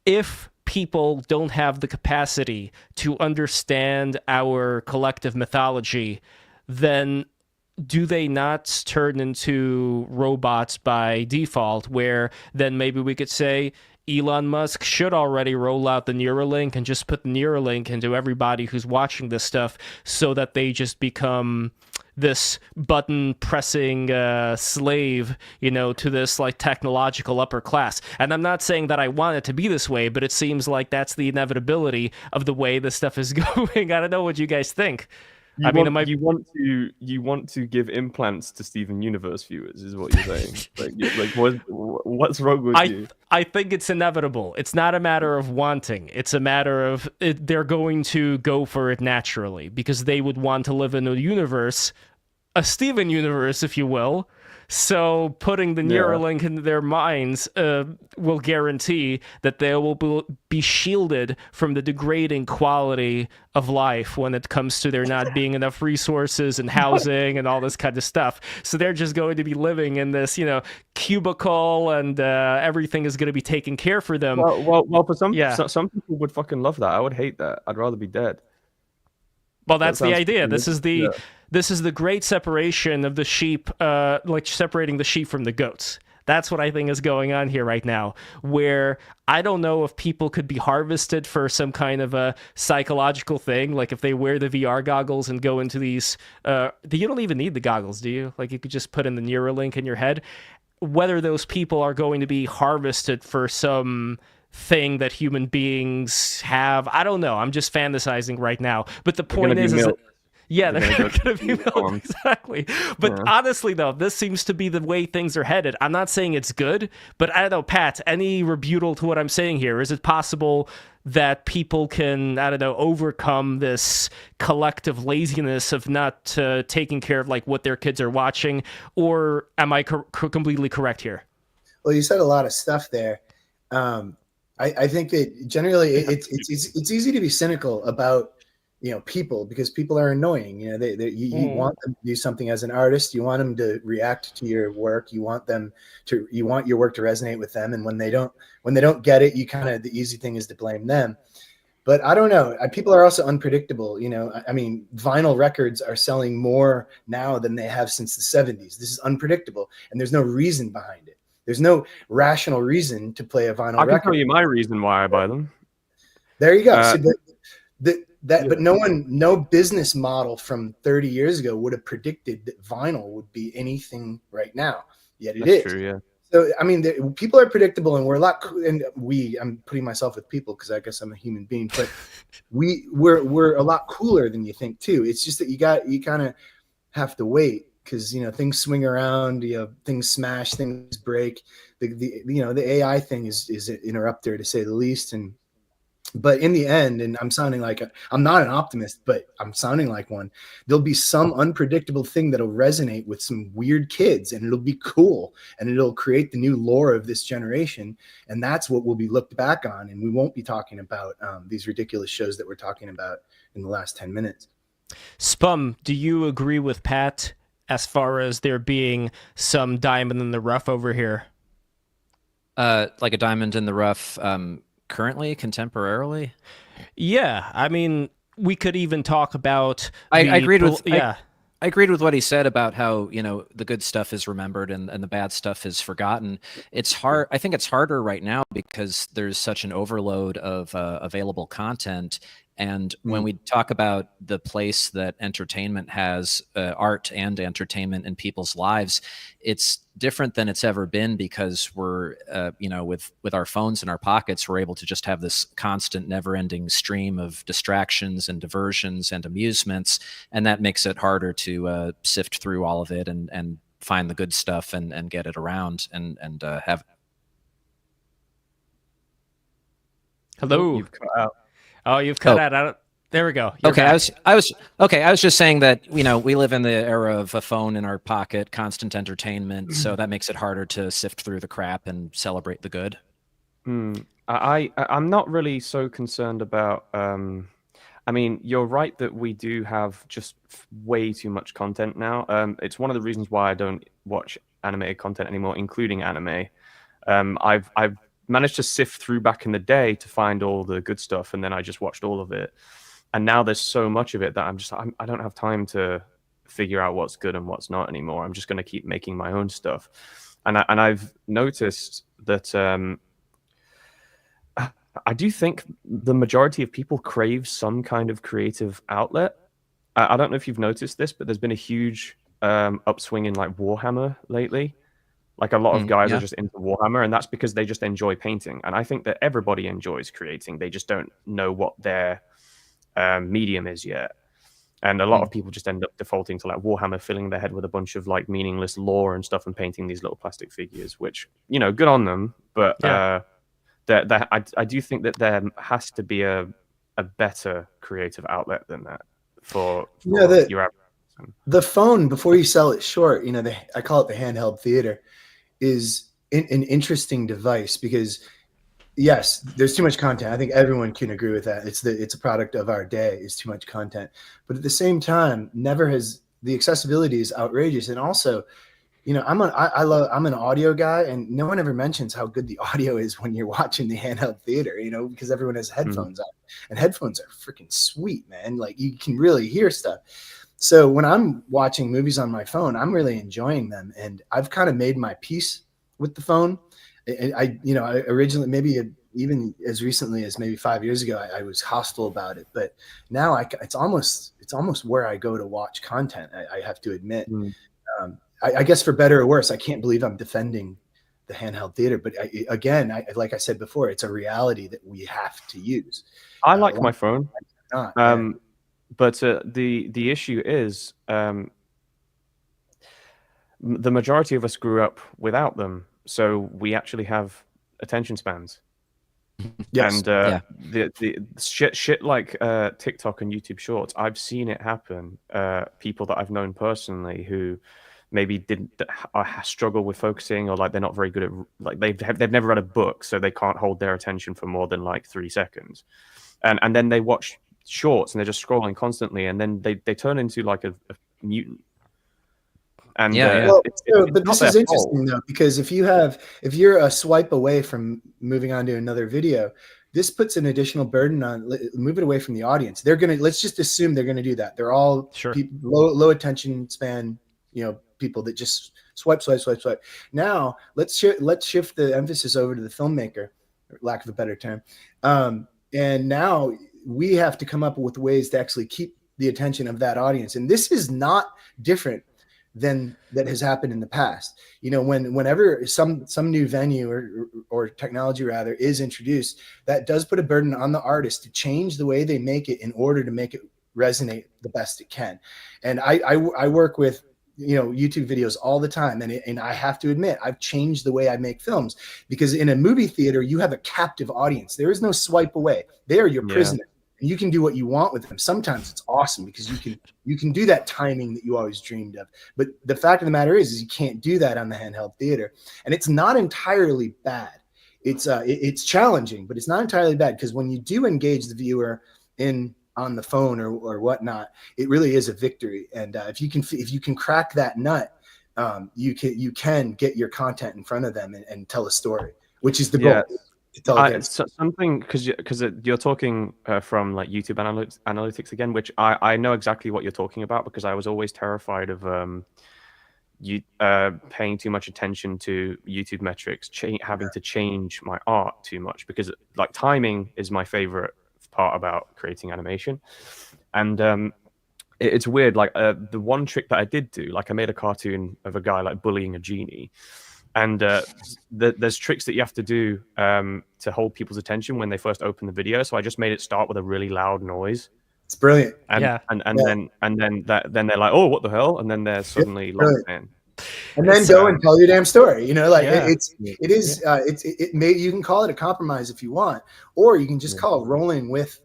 [SPEAKER 1] if people don't have the capacity to understand our collective mythology, then do they not turn into robots by default, where then maybe we could say Elon Musk should already roll out the Neuralink and just put the Neuralink into everybody who's watching this stuff so that they just become this button-pressing slave, to this like technological upper class. And I'm not saying that I want it to be this way, but it seems like that's the inevitability of the way this stuff is going. I don't know what you guys think.
[SPEAKER 3] You want to give implants to Steven Universe viewers, is what you're saying? What's wrong with you?
[SPEAKER 1] I think it's inevitable. It's not a matter of wanting. It's a matter of they're going to go for it naturally because they would want to live in a universe, a Steven universe, if you will. So putting the Neuralink into their minds will guarantee that they will be shielded from the degrading quality of life when it comes to there not being enough resources and housing and all this kind of stuff. So they're just going to be living in this, cubicle, and everything is going to be taken care for them.
[SPEAKER 3] Well, for some people would fucking love that. I would hate that. I'd rather be dead.
[SPEAKER 1] Well, that's the idea. This is the great separation of the sheep, like separating the sheep from the goats. That's what I think is going on here right now, where I don't know if people could be harvested for some kind of a psychological thing, like if they wear the VR goggles and go into these, you don't even need the goggles, do you? Like you could just put in the Neuralink in your head. Whether those people are going to be harvested for some thing that human beings have. I don't know. I'm just fantasizing right now. But the
[SPEAKER 3] They're gonna
[SPEAKER 1] point
[SPEAKER 3] be
[SPEAKER 1] is
[SPEAKER 3] milked.
[SPEAKER 1] yeah,
[SPEAKER 3] They're
[SPEAKER 1] they're
[SPEAKER 3] gonna go
[SPEAKER 1] going to be
[SPEAKER 3] to
[SPEAKER 1] milked.
[SPEAKER 3] farms.
[SPEAKER 1] Exactly. But honestly, though, this seems to be the way things are headed. I'm not saying it's good, but I don't know, Pat, any rebuttal to what I'm saying here? Is it possible that people can, I don't know, overcome this collective laziness of not taking care of like what their kids are watching? Or am I completely correct here?
[SPEAKER 4] Well, you said a lot of stuff there. I think that generally it's easy to be cynical about people, because people are annoying. You want them to do something as an artist. You want them to react to your work. You want your work to resonate with them. And when they don't get it, the easy thing is to blame them. But I don't know. People are also unpredictable. I mean, vinyl records are selling more now than they have since the 70s. This is unpredictable, and there's no reason behind it. There's no rational reason to play a vinyl record.
[SPEAKER 3] I can tell you my reason why I buy them.
[SPEAKER 4] There you go. But no business model from 30 years ago would have predicted that vinyl would be anything right now. Yet it is.
[SPEAKER 3] True, yeah.
[SPEAKER 4] So I mean, people are predictable, and I'm putting myself with people because I guess I'm a human being, but we're a lot cooler than you think too. It's just that you kind of have to wait, because things swing around, things smash, things break. The AI thing is an interrupter, to say the least. But in the end, and I'm not an optimist, but I'm sounding like one, there'll be some unpredictable thing that'll resonate with some weird kids, and it'll be cool, and it'll create the new lore of this generation. And that's what will be looked back on. And we won't be talking about these ridiculous shows that we're talking about in the last 10 minutes.
[SPEAKER 1] Spum, do you agree with Pat as far as there being some diamond in the rough over here?
[SPEAKER 2] Like a diamond in the rough, currently, contemporarily?
[SPEAKER 1] Yeah, I mean, we could even talk about.
[SPEAKER 2] I agreed with.
[SPEAKER 1] Yeah,
[SPEAKER 2] I agreed with what he said about how the good stuff is remembered and the bad stuff is forgotten. It's hard. I think it's harder right now because there's such an overload of available content. And when we talk about the place that entertainment has, art and entertainment in people's lives, it's different than it's ever been, because we're, with our phones in our pockets, we're able to just have this constant, never-ending stream of distractions and diversions and amusements, and that makes it harder to sift through all of it and find the good stuff and get it around and have.
[SPEAKER 1] Hello.
[SPEAKER 3] You've cut out.
[SPEAKER 1] Oh, you've cut out. There we go. You're
[SPEAKER 2] okay,
[SPEAKER 1] back.
[SPEAKER 2] I was just saying that we live in the era of a phone in our pocket, constant entertainment, so that makes it harder to sift through the crap and celebrate the good.
[SPEAKER 3] I'm not really so concerned about. I mean, you're right that we do have just way too much content now. It's one of the reasons why I don't watch animated content anymore, including anime. I've managed to sift through back in the day to find all the good stuff, and then I just watched all of it. And now there's so much of it that I don't have time to figure out what's good and what's not anymore. I'm just going to keep making my own stuff. And I've noticed that I do think the majority of people crave some kind of creative outlet. I don't know if you've noticed this, but there's been a huge upswing in like Warhammer lately. Like a lot of guys are just into Warhammer, and that's because they just enjoy painting. And I think that everybody enjoys creating. They just don't know what their medium is yet. And a lot of people just end up defaulting to like Warhammer, filling their head with a bunch of like meaningless lore and stuff and painting these little plastic figures, which, good on them. But I do think that there has to be a better creative outlet than that for your average person.
[SPEAKER 4] The phone, before you sell it short, I call it the handheld theater, is an interesting device, because yes, there's too much content. I think everyone can agree with that. It's a product of our day. It's too much content, but at the same time, the accessibility is outrageous. And also, I'm an audio guy, and no one ever mentions how good the audio is when you're watching the handheld theater. Because everyone has headphones on, and headphones are freaking sweet, man. Like, you can really hear stuff. So when I'm watching movies on my phone, I'm really enjoying them, and I've kind of made my peace with the phone. I originally, maybe even as recently as maybe 5 years ago, I was hostile about it, but now it's almost where I go to watch content. I have to admit, I guess for better or worse, I can't believe I'm defending the handheld theater. But like I said before, it's a reality that we have to use.
[SPEAKER 3] I like my phone.
[SPEAKER 4] Not,
[SPEAKER 3] but the issue is the majority of us grew up without them, so we actually have attention spans.
[SPEAKER 4] Yes.
[SPEAKER 3] And the shit like TikTok and YouTube Shorts, I've seen it happen. People that I've known personally who maybe struggle with focusing, or like they're not very good at, like they've never read a book, so they can't hold their attention for more than like 3 seconds, and then they watch shorts and they're just scrolling constantly, and then they turn into like a mutant. And
[SPEAKER 4] but this is interesting though, because if you're a swipe away from moving on to another video, this puts an additional burden on moving away from the audience. Let's just assume they're gonna do that. They're all low attention span, people that just swipe. Now let's shift the emphasis over to the filmmaker, lack of a better term, and now we have to come up with ways to actually keep the attention of that audience. And this is not different than that has happened in the past. Whenever some new venue or technology rather is introduced, that does put a burden on the artist to change the way they make it in order to make it resonate the best it can. And I work with YouTube videos all the time, and I have to admit I've changed the way I make films, because in a movie theater you have a captive audience. There is no swipe away. They are your prisoner. And you can do what you want with them. Sometimes it's awesome because you can do that timing that you always dreamed of. But the fact of the matter is you can't do that on the handheld theater. And it's not entirely bad. It's challenging, but it's not entirely bad, because when you do engage the viewer on the phone or whatnot, it really is a victory. And if you can crack that nut, you can get your content in front of them and tell a story, which is the goal.
[SPEAKER 3] Something, because you're talking from like YouTube analytics again, which I know exactly what you're talking about, because I was always terrified of paying too much attention to YouTube metrics, having to change my art too much, because like timing is my favorite part about creating animation. And it's weird, like the one trick that I did do, like I made a cartoon of a guy like bullying a genie. And there's tricks that you have to do to hold people's attention when they first open the video. So I just made it start with a really loud noise.
[SPEAKER 4] It's brilliant.
[SPEAKER 3] Then they're like, oh, what the hell? And then they're suddenly locked in.
[SPEAKER 4] And then go and tell your damn story. You can call it a compromise if you want, or you can just call it rolling with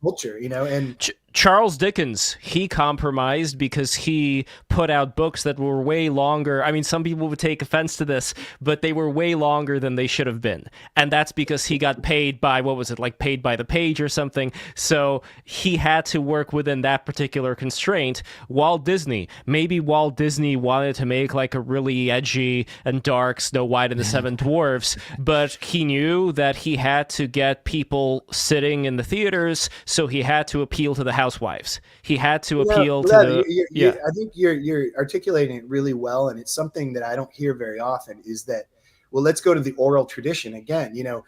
[SPEAKER 4] culture. And
[SPEAKER 1] Charles Dickens, he compromised because he put out books that were way longer. I mean, some people would take offense to this, but they were way longer than they should have been. And that's because he got paid by, paid by the page or something. So he had to work within that particular constraint. Walt Disney wanted to make like a really edgy and dark Snow White and the Seven Dwarfs, but he knew that he had to get people sitting in the theaters, so he had to appeal to the housewives. He had to appeal to the...
[SPEAKER 4] I think you're articulating it really well, and it's something that I don't hear very often, is that, well, let's go to the oral tradition again. You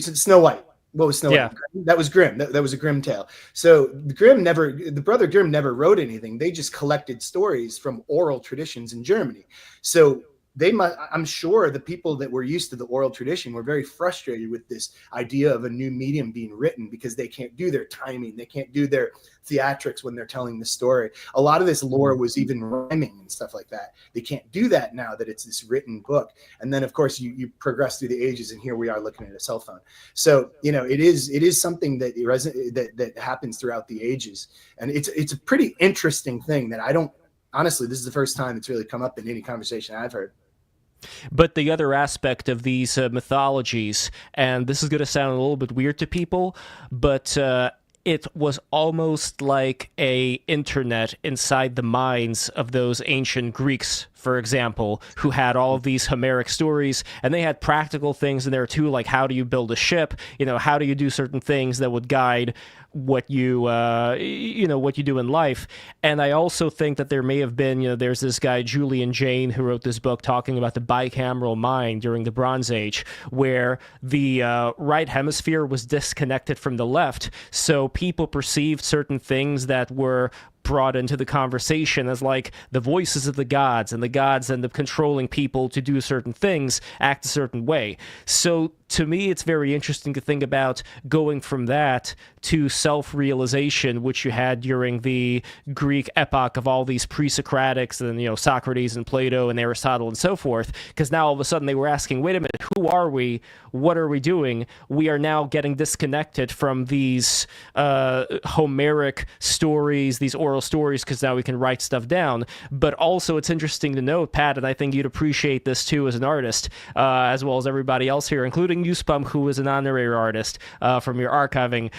[SPEAKER 4] said Snow White. What was Snow White? That was Grimm. That was a Grimm tale. So the brother Grimm never wrote anything. They just collected stories from oral traditions in Germany. So I'm sure the people that were used to the oral tradition were very frustrated with this idea of a new medium being written, because they can't do their timing. They can't do their theatrics when they're telling the story. A lot of this lore was even rhyming and stuff like that. They can't do that now that it's this written book. And then of course you progress through the ages, and here we are looking at a cell phone. So, it is something that happens throughout the ages. And it's a pretty interesting thing that honestly, this is the first time it's really come up in any conversation I've heard.
[SPEAKER 1] But the other aspect of these mythologies, and this is going to sound a little bit weird to people, but it was almost like a internet inside the minds of those ancient Greeks, for example, who had all of these Homeric stories, and they had practical things in there too, like how do you build a ship, how do you do certain things that would guide what you do in life. And I also think that there may have been, there's this guy Julian Jayne who wrote this book talking about the bicameral mind during the Bronze Age, where the right hemisphere was disconnected from the left, so people perceived certain things that were brought into the conversation as like the voices of the gods, and the gods end up controlling people to do certain things, act a certain way. So to me, it's very interesting to think about going from that to self-realization, which you had during the Greek epoch of all these pre-Socratics and, you know, Socrates and Plato and Aristotle and so forth, because now all of a sudden they were asking, wait a minute, who are we? What are we doing? We are now getting disconnected from these Homeric stories, these oral stories, because now we can write stuff down. But also it's interesting to note, Pat, and I think you'd appreciate this too as an artist, as well as everybody else here, including you, Spum, who is an honorary artist from your archiving.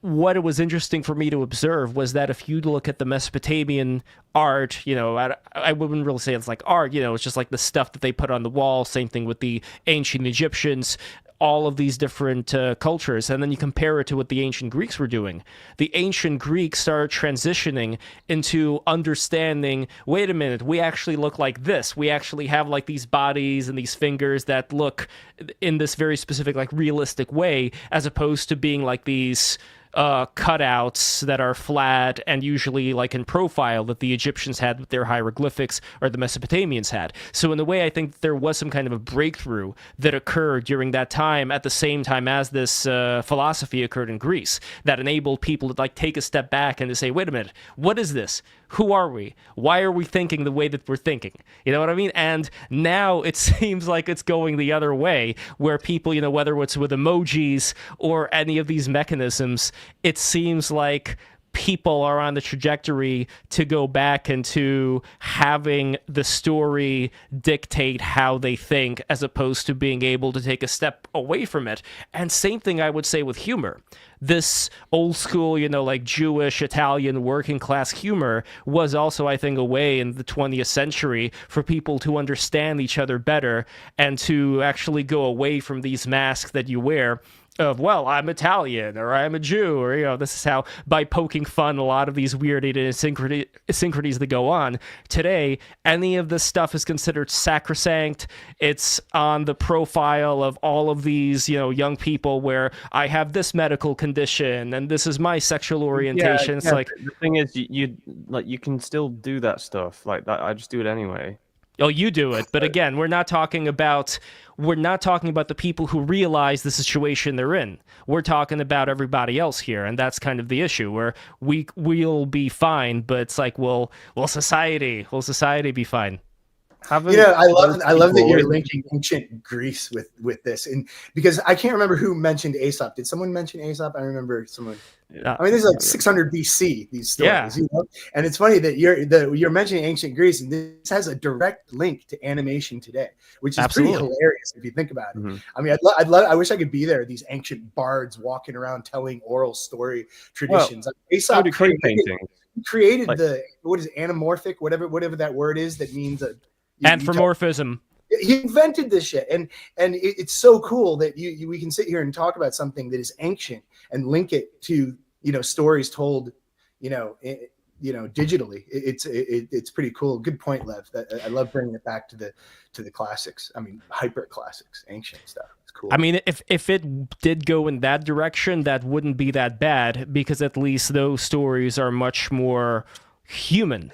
[SPEAKER 1] What it was interesting for me to observe was that if you look at the Mesopotamian art, you know, I wouldn't really say it's like art, you know, it's just like the stuff that they put on the wall. Same thing with the ancient Egyptians, all of these different cultures, and then you compare it to what the ancient Greeks were doing. The ancient Greeks started transitioning into understanding, wait a minute, we actually look like this. We actually have like these bodies and these fingers that look in this very specific, like realistic way, as opposed to being like these cutouts that are flat and usually like in profile that the Egyptians had with their hieroglyphics or the Mesopotamians had. So in a way, I think there was some kind of a breakthrough that occurred during that time at the same time as this philosophy occurred in Greece that enabled people to like take a step back and to say, wait a minute, what is this? Who are we? Why are we thinking the way that we're thinking? You know what I mean? And now it seems like it's going the other way, where people, you know, whether it's with emojis or any of these mechanisms, it seems like people are on the trajectory to go back into having the story dictate how they think, as opposed to being able to take a step away from it. And same thing I would say with humor. This old school, you know, like Jewish, Italian, working class humor was also, I think, a way in the 20th century for people to understand each other better and to actually go away from these masks that you wear of, well, I'm Italian or I'm a Jew, or, you know, this is how, by poking fun a lot of these weird idiosyncrasies that go on. Today, any of this stuff is considered sacrosanct. It's on the profile of all of these, you know, young people where I have this medical condition and this is my sexual orientation. It's like,
[SPEAKER 3] the thing is, you can still do that stuff like that. I just do it anyway.
[SPEAKER 1] oh, you do it. But again, we're not talking about the people who realize the situation they're in. We're talking about everybody else here, and that's kind of the issue, where we'll be fine, but it's like, will society be fine?
[SPEAKER 4] You know, I love that you're linking ancient Greece with this, and because I can't remember who mentioned Aesop. Did someone mention Aesop? I remember someone. I mean, this is like 600 BC. These stories,
[SPEAKER 1] yeah.
[SPEAKER 4] You know? And it's funny that you're mentioning ancient Greece, and this has a direct link to animation today, which is pretty hilarious if you think about it. Mm-hmm. I mean, I wish I could be there. These ancient bards walking around telling oral story traditions.
[SPEAKER 3] Well,
[SPEAKER 4] like Aesop created
[SPEAKER 3] like,
[SPEAKER 4] what is it, anamorphic, whatever that word is that means a
[SPEAKER 1] anthropomorphism.
[SPEAKER 4] He invented this shit, and it's so cool that we can sit here and talk about something that is ancient and link it to, you know, stories told, digitally. It's pretty cool. Good point, Lev. I love bringing it back to the classics. I mean, hyper classics, ancient stuff. It's cool.
[SPEAKER 1] I mean, if it did go in that direction, that wouldn't be that bad, because at least those stories are much more human.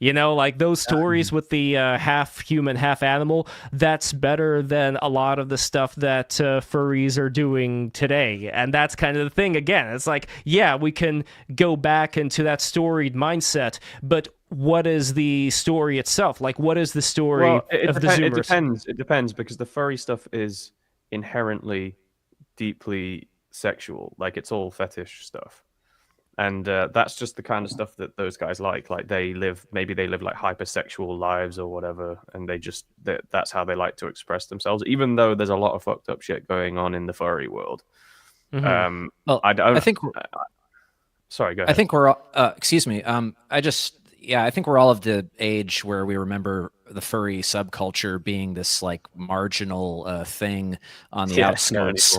[SPEAKER 1] You know, like those stories with the half human, half animal, that's better than a lot of the stuff that furries are doing today. And that's kind of the thing. Again, it's like, yeah, we can go back into that storied mindset, but what is the story itself? Like, what is the story of the Zoomers?
[SPEAKER 3] It depends, because the furry stuff is inherently deeply sexual. Like, it's all fetish stuff. And that's just the kind of stuff that those guys like. Like, maybe they live like hypersexual lives or whatever, and that's how they like to express themselves. Even though there's a lot of fucked up shit going on in the furry world. Mm-hmm. I think. Sorry, go ahead.
[SPEAKER 2] I think we're. Excuse me. I think we're all of the age where we remember the furry subculture being this like marginal thing on the outskirts,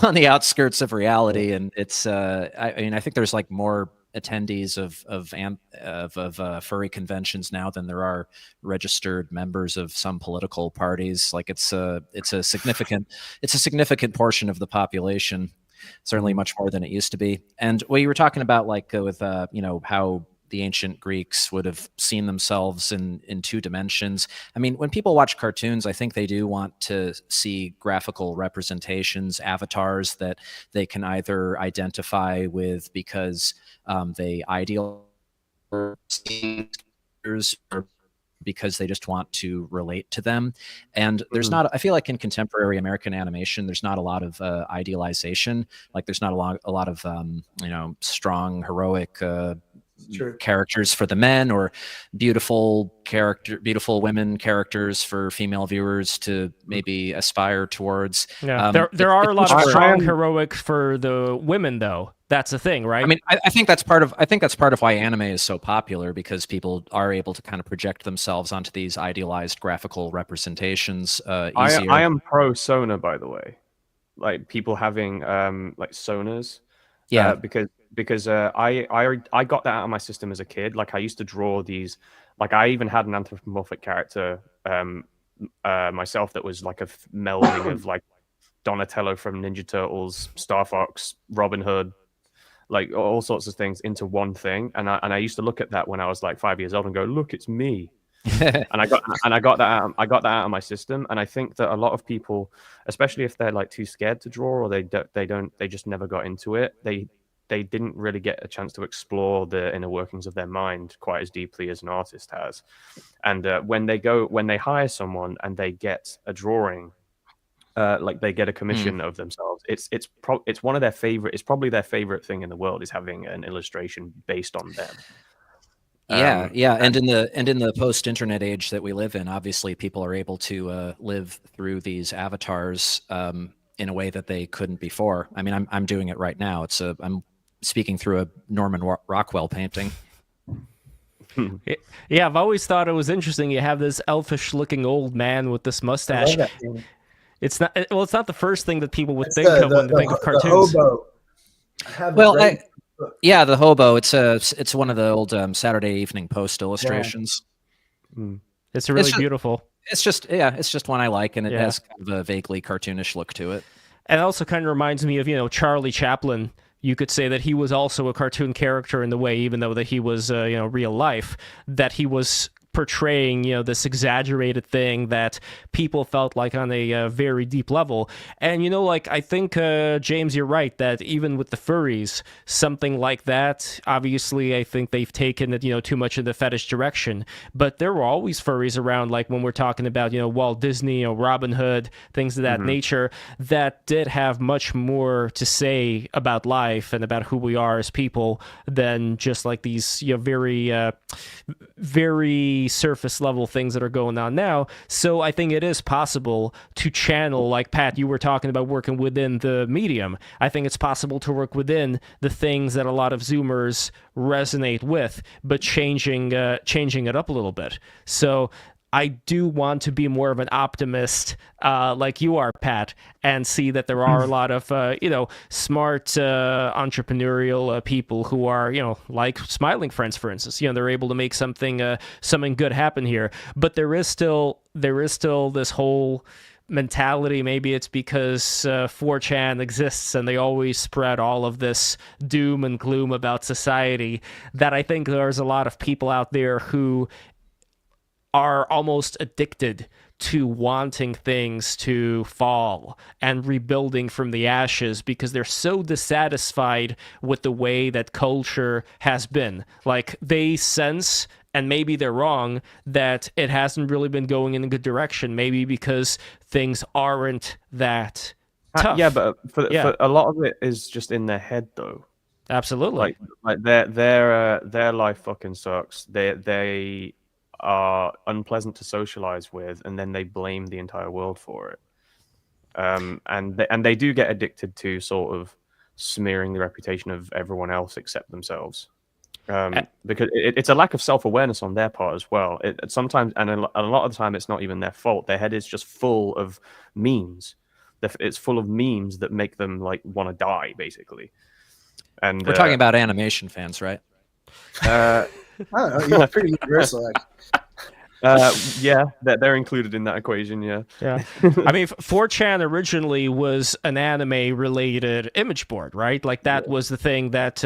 [SPEAKER 2] on the outskirts of reality. And it's, I mean, I think there's like more attendees of furry conventions now than there are registered members of some political parties. Like it's a significant portion of the population. certainly much more than it used to be. And what you were talking about, like with how the ancient Greeks would have seen themselves in two dimensions. I mean, when people watch cartoons, I think they do want to see graphical representations, avatars that they can either identify with because they idealize or because they just want to relate to them. And there's not, I feel like in contemporary American animation, there's not a lot of idealization. Like there's not a lot of strong, heroic characters for the men, or beautiful women characters for female viewers to maybe aspire towards.
[SPEAKER 1] Yeah, there are a lot of strong heroic for the women, though. That's the thing, right?
[SPEAKER 2] I mean, I think that's part of why anime is so popular, because people are able to kind of project themselves onto these idealized graphical representations easier.
[SPEAKER 3] I am pro Sona, by the way. Like people having like Sonas.
[SPEAKER 2] Yeah,
[SPEAKER 3] because I got that out of my system as a kid. Like I used to draw these. Like I even had an anthropomorphic character myself that was like a melding of like Donatello from Ninja Turtles, Star Fox, Robin Hood, like all sorts of things into one thing. And I used to look at that when I was like 5 years old and go, look, it's me. and I got that out of my system. And I think that a lot of people, especially if they're like too scared to draw, or they just never got into it, they didn't really get a chance to explore the inner workings of their mind quite as deeply as an artist has. And when they hire someone and they get a drawing, like they get a commission of themselves, it's one of their favorite. It's probably their favorite thing in the world, is having an illustration based on them.
[SPEAKER 2] Yeah, and in the post-internet age that we live in, obviously people are able to live through these avatars in a way that they couldn't before. I mean, I'm doing it right now. I'm speaking through a Norman Rockwell painting.
[SPEAKER 1] Yeah, I've always thought it was interesting. You have this elfish-looking old man with this mustache. It's not the first thing that people would think of when they think of cartoons.
[SPEAKER 4] The hobo.
[SPEAKER 2] Yeah, the hobo. It's one of the old Saturday Evening Post illustrations.
[SPEAKER 1] Yeah. It's really beautiful.
[SPEAKER 2] It's just one I like, and it has kind of a vaguely cartoonish look to it.
[SPEAKER 1] And it also kind of reminds me of Charlie Chaplin. You could say that he was also a cartoon character in the way, even though that he was real life, that he was portraying this exaggerated thing that people felt like on a very deep level. And I think James, you're right that even with the furries, something like that, obviously I think they've taken it too much in the fetish direction, but there were always furries around, like when we're talking about Walt Disney or Robin Hood, things of that nature, that did have much more to say about life and about who we are as people than just like these very surface level things that are going on now. So I think it is possible to channel, like Pat, you were talking about working within the medium. I think it's possible to work within the things that a lot of Zoomers resonate with, but changing it up a little bit. So I do want to be more of an optimist, like you are, Pat, and see that there are a lot of, smart, entrepreneurial people who are, like Smiling Friends, for instance. They're able to make something good happen here. But there is still this whole mentality. Maybe it's because 4chan exists and they always spread all of this doom and gloom about society, that I think there's a lot of people out there who are almost addicted to wanting things to fall and rebuilding from the ashes, because they're so dissatisfied with the way that culture has been. Like, they sense, and maybe they're wrong, that it hasn't really been going in a good direction, maybe because things aren't that tough.
[SPEAKER 3] Yeah, but for a lot of it is just in their head, though.
[SPEAKER 1] Absolutely.
[SPEAKER 3] Like their life fucking sucks. They are unpleasant to socialize with, and then they blame the entire world for it. And they do get addicted to sort of smearing the reputation of everyone else except themselves. Because it's a lack of self-awareness on their part as well. Sometimes, and a lot of the time, it's not even their fault. Their head is just full of memes. It's full of memes that make them like want to die, basically. And
[SPEAKER 2] we're talking about animation fans, right?
[SPEAKER 4] I don't know. You're pretty universal.
[SPEAKER 3] Yeah, they're included in that equation. Yeah.
[SPEAKER 1] Yeah. I mean, 4chan originally was an anime-related image board, right? Like, that was the thing that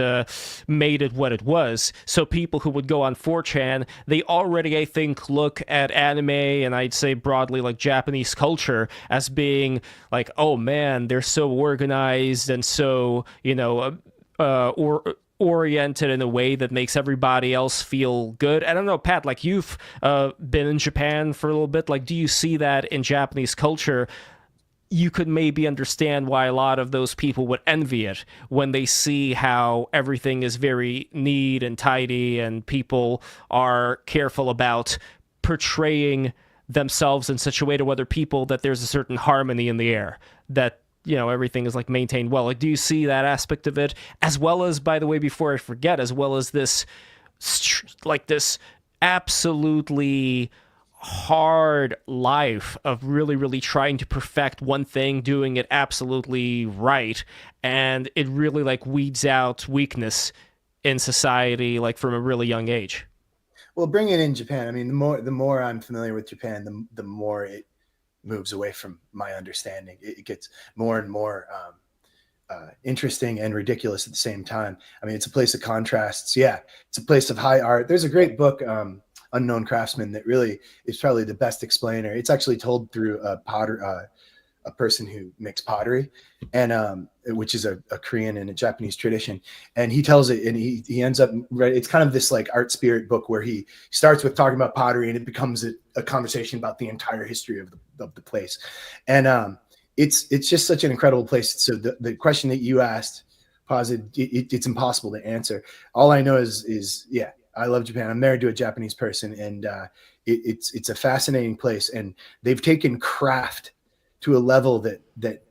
[SPEAKER 1] made it what it was. So people who would go on 4chan, they already, I think, look at anime, and I'd say broadly, like, Japanese culture as being like, oh, man, they're so organized and so, oriented in a way that makes everybody else feel good. I don't know, Pat, like, you've been in Japan for a little bit. Like, do you see that in Japanese culture? You could maybe understand why a lot of those people would envy it when they see how everything is very neat and tidy and people are careful about portraying themselves in such a way to other people that there's a certain harmony in the air, that everything is like maintained well. Like, do you see that aspect of it, as well as, by the way, before I forget, as well as this absolutely hard life of really, really trying to perfect one thing, doing it absolutely right, and it really like weeds out weakness in society, like from a really young age?
[SPEAKER 4] Well, bringing in Japan, I mean, the more I'm familiar with Japan, the more it moves away from my understanding. It gets more and more interesting and ridiculous at the same time. I mean, it's a place of contrasts. Yeah, it's a place of high art. There's a great book, Unknown Craftsman, that really is probably the best explainer. It's actually told through a person who makes pottery, and which is a Korean and a Japanese tradition. And he tells it, and he ends up, it's kind of this like art spirit book where he starts with talking about pottery, and it becomes a conversation about the entire history of the place. And it's just such an incredible place. So the question that you asked, it's impossible to answer. All I know is yeah, I love Japan. I'm married to a Japanese person, and it's a fascinating place. And they've taken craft to a level that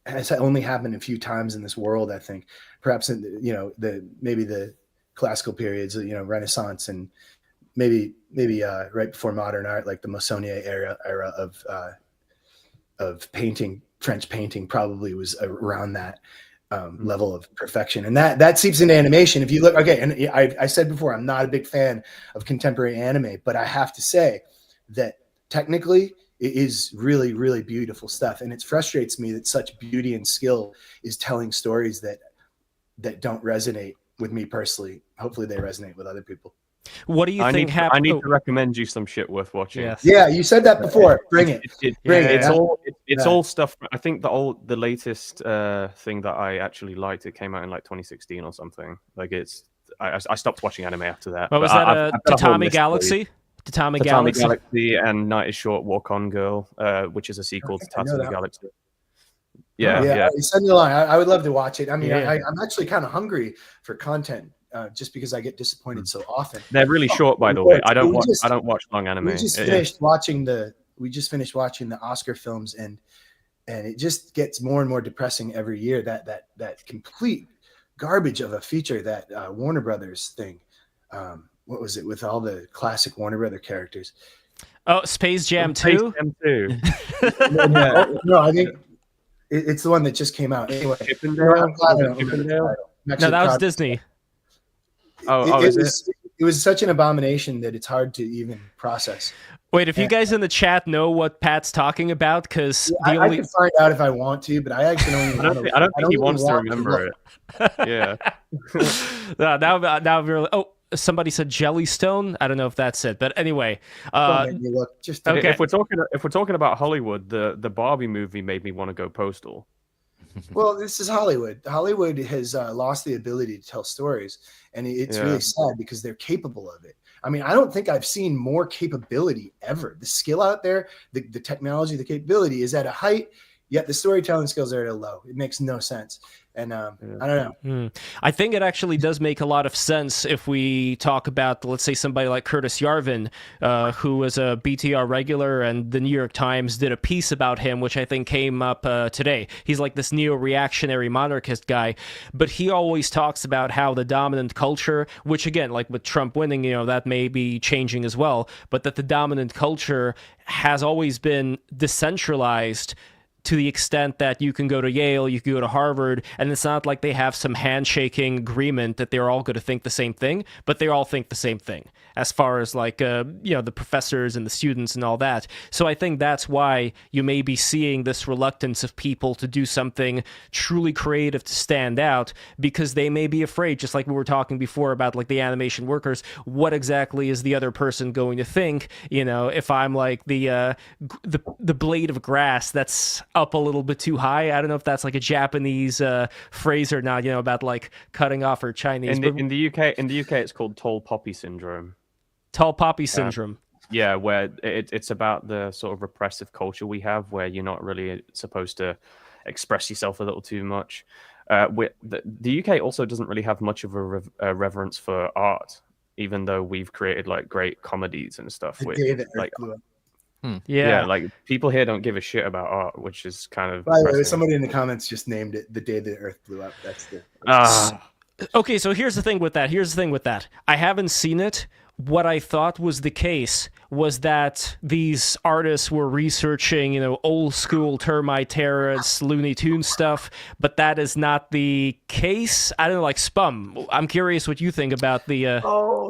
[SPEAKER 4] has only happened a few times in this world, I think. Perhaps in maybe the classical periods, Renaissance, and maybe right before modern art, like the Musonier era of painting. French painting probably was around that level of perfection, and that seeps into animation. If you look, okay, and I said before, I'm not a big fan of contemporary anime, but I have to say that technically it is really, really beautiful stuff. And it frustrates me that such beauty and skill is telling stories that don't resonate with me personally. Hopefully they resonate with other people.
[SPEAKER 1] What do you think happened?
[SPEAKER 3] I need to recommend you some shit worth watching.
[SPEAKER 1] Yes.
[SPEAKER 4] Yeah, you said that before. Bring it.
[SPEAKER 3] It's all stuff. I think the latest thing that I actually liked, it came out in like 2016 or something. Like I stopped watching anime after that.
[SPEAKER 1] What was that? Tatami Galaxy? Tatami
[SPEAKER 3] Galaxy and Night is Short, Walk On Girl, which is a sequel to Tatami Galaxy. Yeah.
[SPEAKER 4] Send me along. I would love to watch it. I mean, I'm actually kind of hungry for content, just because I get disappointed so often.
[SPEAKER 3] They're really short, by the way. I don't watch long anime.
[SPEAKER 4] We just finished watching the Oscar films, and it just gets more and more depressing every year. That complete garbage of a feature, that Warner Brothers thing. What was it with all the classic Warner Brother characters?
[SPEAKER 1] Oh, Space Jam 2?
[SPEAKER 4] No, I think it's the one that just came out. Anyway,
[SPEAKER 1] no, that was Disney.
[SPEAKER 4] It was such an abomination that it's hard to even process.
[SPEAKER 1] Wait, if you guys in the chat know what Pat's talking about, because
[SPEAKER 4] I can find out if I want to, but I actually don't.
[SPEAKER 3] I don't think he wants to remember it. Yeah.
[SPEAKER 1] Now really. Oh, somebody said Jellystone. I don't know if that's it, but anyway.
[SPEAKER 3] Okay. If we're talking about Hollywood, the Barbie movie made me want to go postal.
[SPEAKER 4] Well, this is Hollywood. Hollywood has lost the ability to tell stories, and it's really sad because they're capable of it. I mean, I don't think I've seen more capability ever. The skill out there, the technology, the capability is at a height, yet the storytelling skills are at a low. It makes no sense. And I don't know.
[SPEAKER 1] I think it actually does make a lot of sense if we talk about, let's say, somebody like Curtis Yarvin, who was a BTR regular, and the New York Times did a piece about him, which I think came up today. He's like this neo-reactionary monarchist guy, but he always talks about how the dominant culture, which again, like with Trump winning, that may be changing as well, but that the dominant culture has always been decentralized to the extent that you can go to Yale, you can go to Harvard, and it's not like they have some handshaking agreement that they're all going to think the same thing, but they all think the same thing as far as like, the professors and the students and all that. So I think that's why you may be seeing this reluctance of people to do something truly creative to stand out, because they may be afraid, just like we were talking before about like the animation workers, what exactly is the other person going to think? If I'm like the blade of grass that's up a little bit too high. I don't know if that's like a Japanese phrase or not, about like cutting off or Chinese.
[SPEAKER 3] In the UK, it's called tall poppy syndrome.
[SPEAKER 1] Tall poppy syndrome.
[SPEAKER 3] Yeah, where it's about the sort of repressive culture we have, where you're not really supposed to express yourself a little too much. The UK also doesn't really have much of a reverence for art, even though we've created like great comedies and stuff. Yeah, like people here don't give a shit about art, which is kind of.
[SPEAKER 4] By the way, somebody in the comments just named it "The Day the Earth Blew Up." That's the.
[SPEAKER 1] Okay, so here's the thing with that. I haven't seen it. What I thought was the case was that these artists were researching, old school termite terrorists, Looney Tunes stuff, but that is not the case. I don't know, like Spum. I'm curious what you think about the.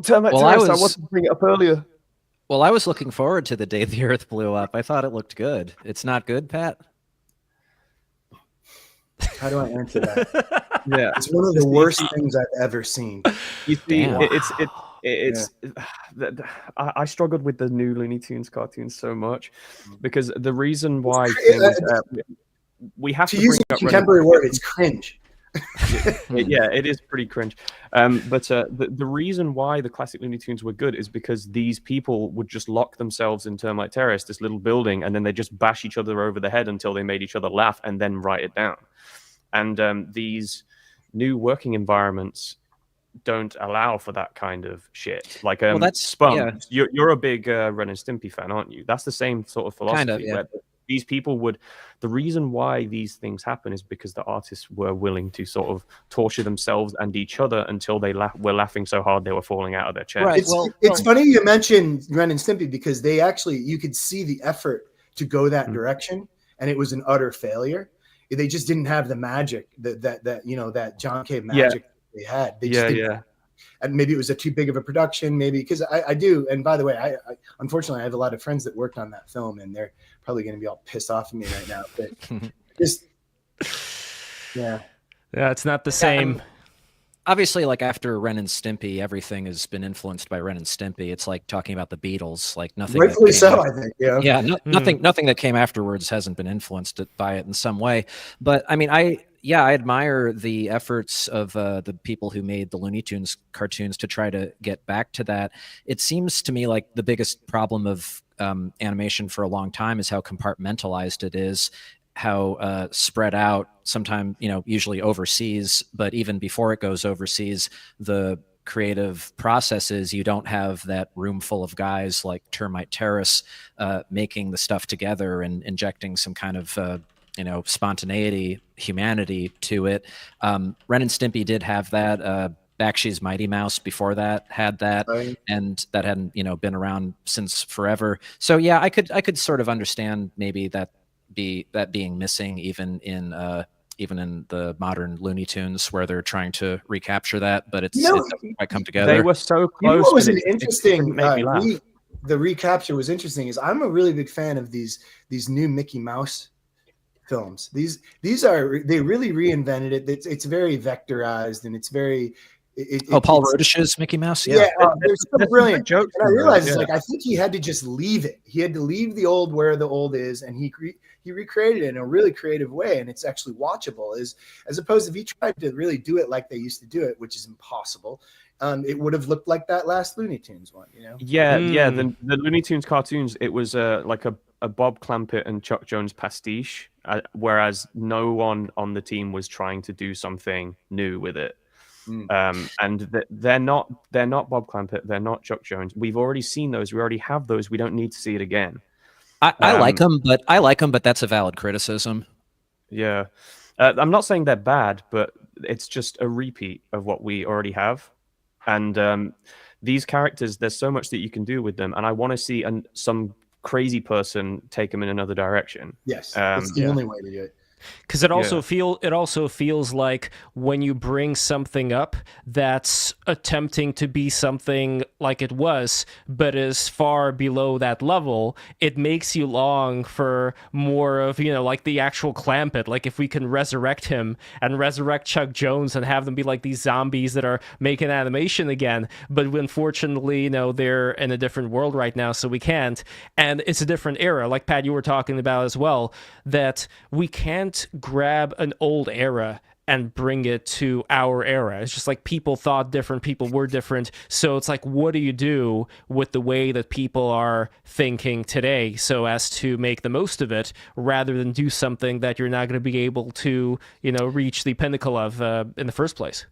[SPEAKER 3] Termite terrorists. I wanted to bring it up earlier.
[SPEAKER 2] Well, I was looking forward to the day the Earth blew up. I thought it looked good. It's not good, Pat?
[SPEAKER 4] How do I answer that?
[SPEAKER 3] Yeah,
[SPEAKER 4] it's one of the worst things I've ever seen.
[SPEAKER 3] You see, I struggled with the new Looney Tunes cartoons so much because the reason why we have to
[SPEAKER 4] use a contemporary word, it's cringe.
[SPEAKER 3] It is pretty cringe. But the reason why the classic Looney Tunes were good is because these people would just lock themselves in Termite Terrace, this little building, and then they just bash each other over the head until they made each other laugh and then write it down. And these new working environments don't allow for that kind of shit. Like that's Spum. Yeah. You're a big Ren and Stimpy fan, aren't you? That's the same sort of philosophy. Kind of, yeah. Where these people would. The reason why these things happen is because the artists were willing to sort of torture themselves and each other until they were laughing so hard they were falling out of their chairs.
[SPEAKER 4] Right. It's funny you mentioned Ren and Stimpy because they actually you could see the effort to go that direction, and it was an utter failure. They just didn't have the magic that John K. magic they had. They just and maybe it was too big of a production, maybe because I do. And by the way, I unfortunately I have a lot of friends that worked on that film, and they're probably going to be all pissed off at me right now. But just
[SPEAKER 1] it's not the same.
[SPEAKER 2] Obviously, like after Ren and Stimpy, everything has been influenced by Ren and Stimpy. It's like talking about the Beatles. Like nothing.
[SPEAKER 4] Rightfully so, I think. Yeah.
[SPEAKER 2] Nothing that came afterwards hasn't been influenced by it in some way. But I mean, I admire the efforts of the people who made the Looney Tunes cartoons to try to get back to that. It seems to me like the biggest problem of animation for a long time is how compartmentalized it is, how spread out, sometimes, usually overseas, but even before it goes overseas, the creative processes, you don't have that room full of guys like Termite Terrace making the stuff together and injecting some kind of spontaneity, humanity to it. Ren and Stimpy did have that. Bakshi's Mighty Mouse before that had that, and that hadn't been around since forever. So yeah, I could sort of understand maybe that being missing even in the modern Looney Tunes where they're trying to recapture that, but it doesn't quite come together.
[SPEAKER 3] They were so close.
[SPEAKER 4] What was an interesting the recapture was interesting is I'm a really big fan of these new Mickey Mouse films. These they really reinvented it. It's very vectorized and it's very
[SPEAKER 2] Paul Rodish's Mickey Mouse.
[SPEAKER 4] They're so brilliant jokes. And I realized I think he had to just leave it. He had to leave the old where the old is, and he recreated it in a really creative way, and it's actually watchable. As opposed if he tried to really do it like they used to do it, which is impossible. It would have looked like that last Looney Tunes one,
[SPEAKER 3] The Looney Tunes cartoons, it was like a Bob Clampett and Chuck Jones pastiche, whereas no one on the team was trying to do something new with it. And they're not Bob Clampett, they're not Chuck Jones. We've already seen those. We already have those. We don't need to see it again.
[SPEAKER 2] I like them, but that's a valid criticism.
[SPEAKER 3] Yeah, I'm not saying they're bad, but it's just a repeat of what we already have. And these characters, there's so much that you can do with them, and I want to see some crazy person take them in another direction.
[SPEAKER 4] Yes, it's the only way to do it.
[SPEAKER 1] Because it also feels like when you bring something up that's attempting to be something like it was, but is far below that level, it makes you long for more of, like the actual Clampett. Like if we can resurrect him and resurrect Chuck Jones and have them be like these zombies that are making animation again. But unfortunately, they're in a different world right now, so we can't. And it's a different era, like Pat, you were talking about as well, that we can't grab an old era and bring it to our era. It's just like people thought different, people were different. So it's like, what do you do with the way that people are thinking today so as to make the most of it, rather than do something that you're not going to be able to, reach the pinnacle of in the first place?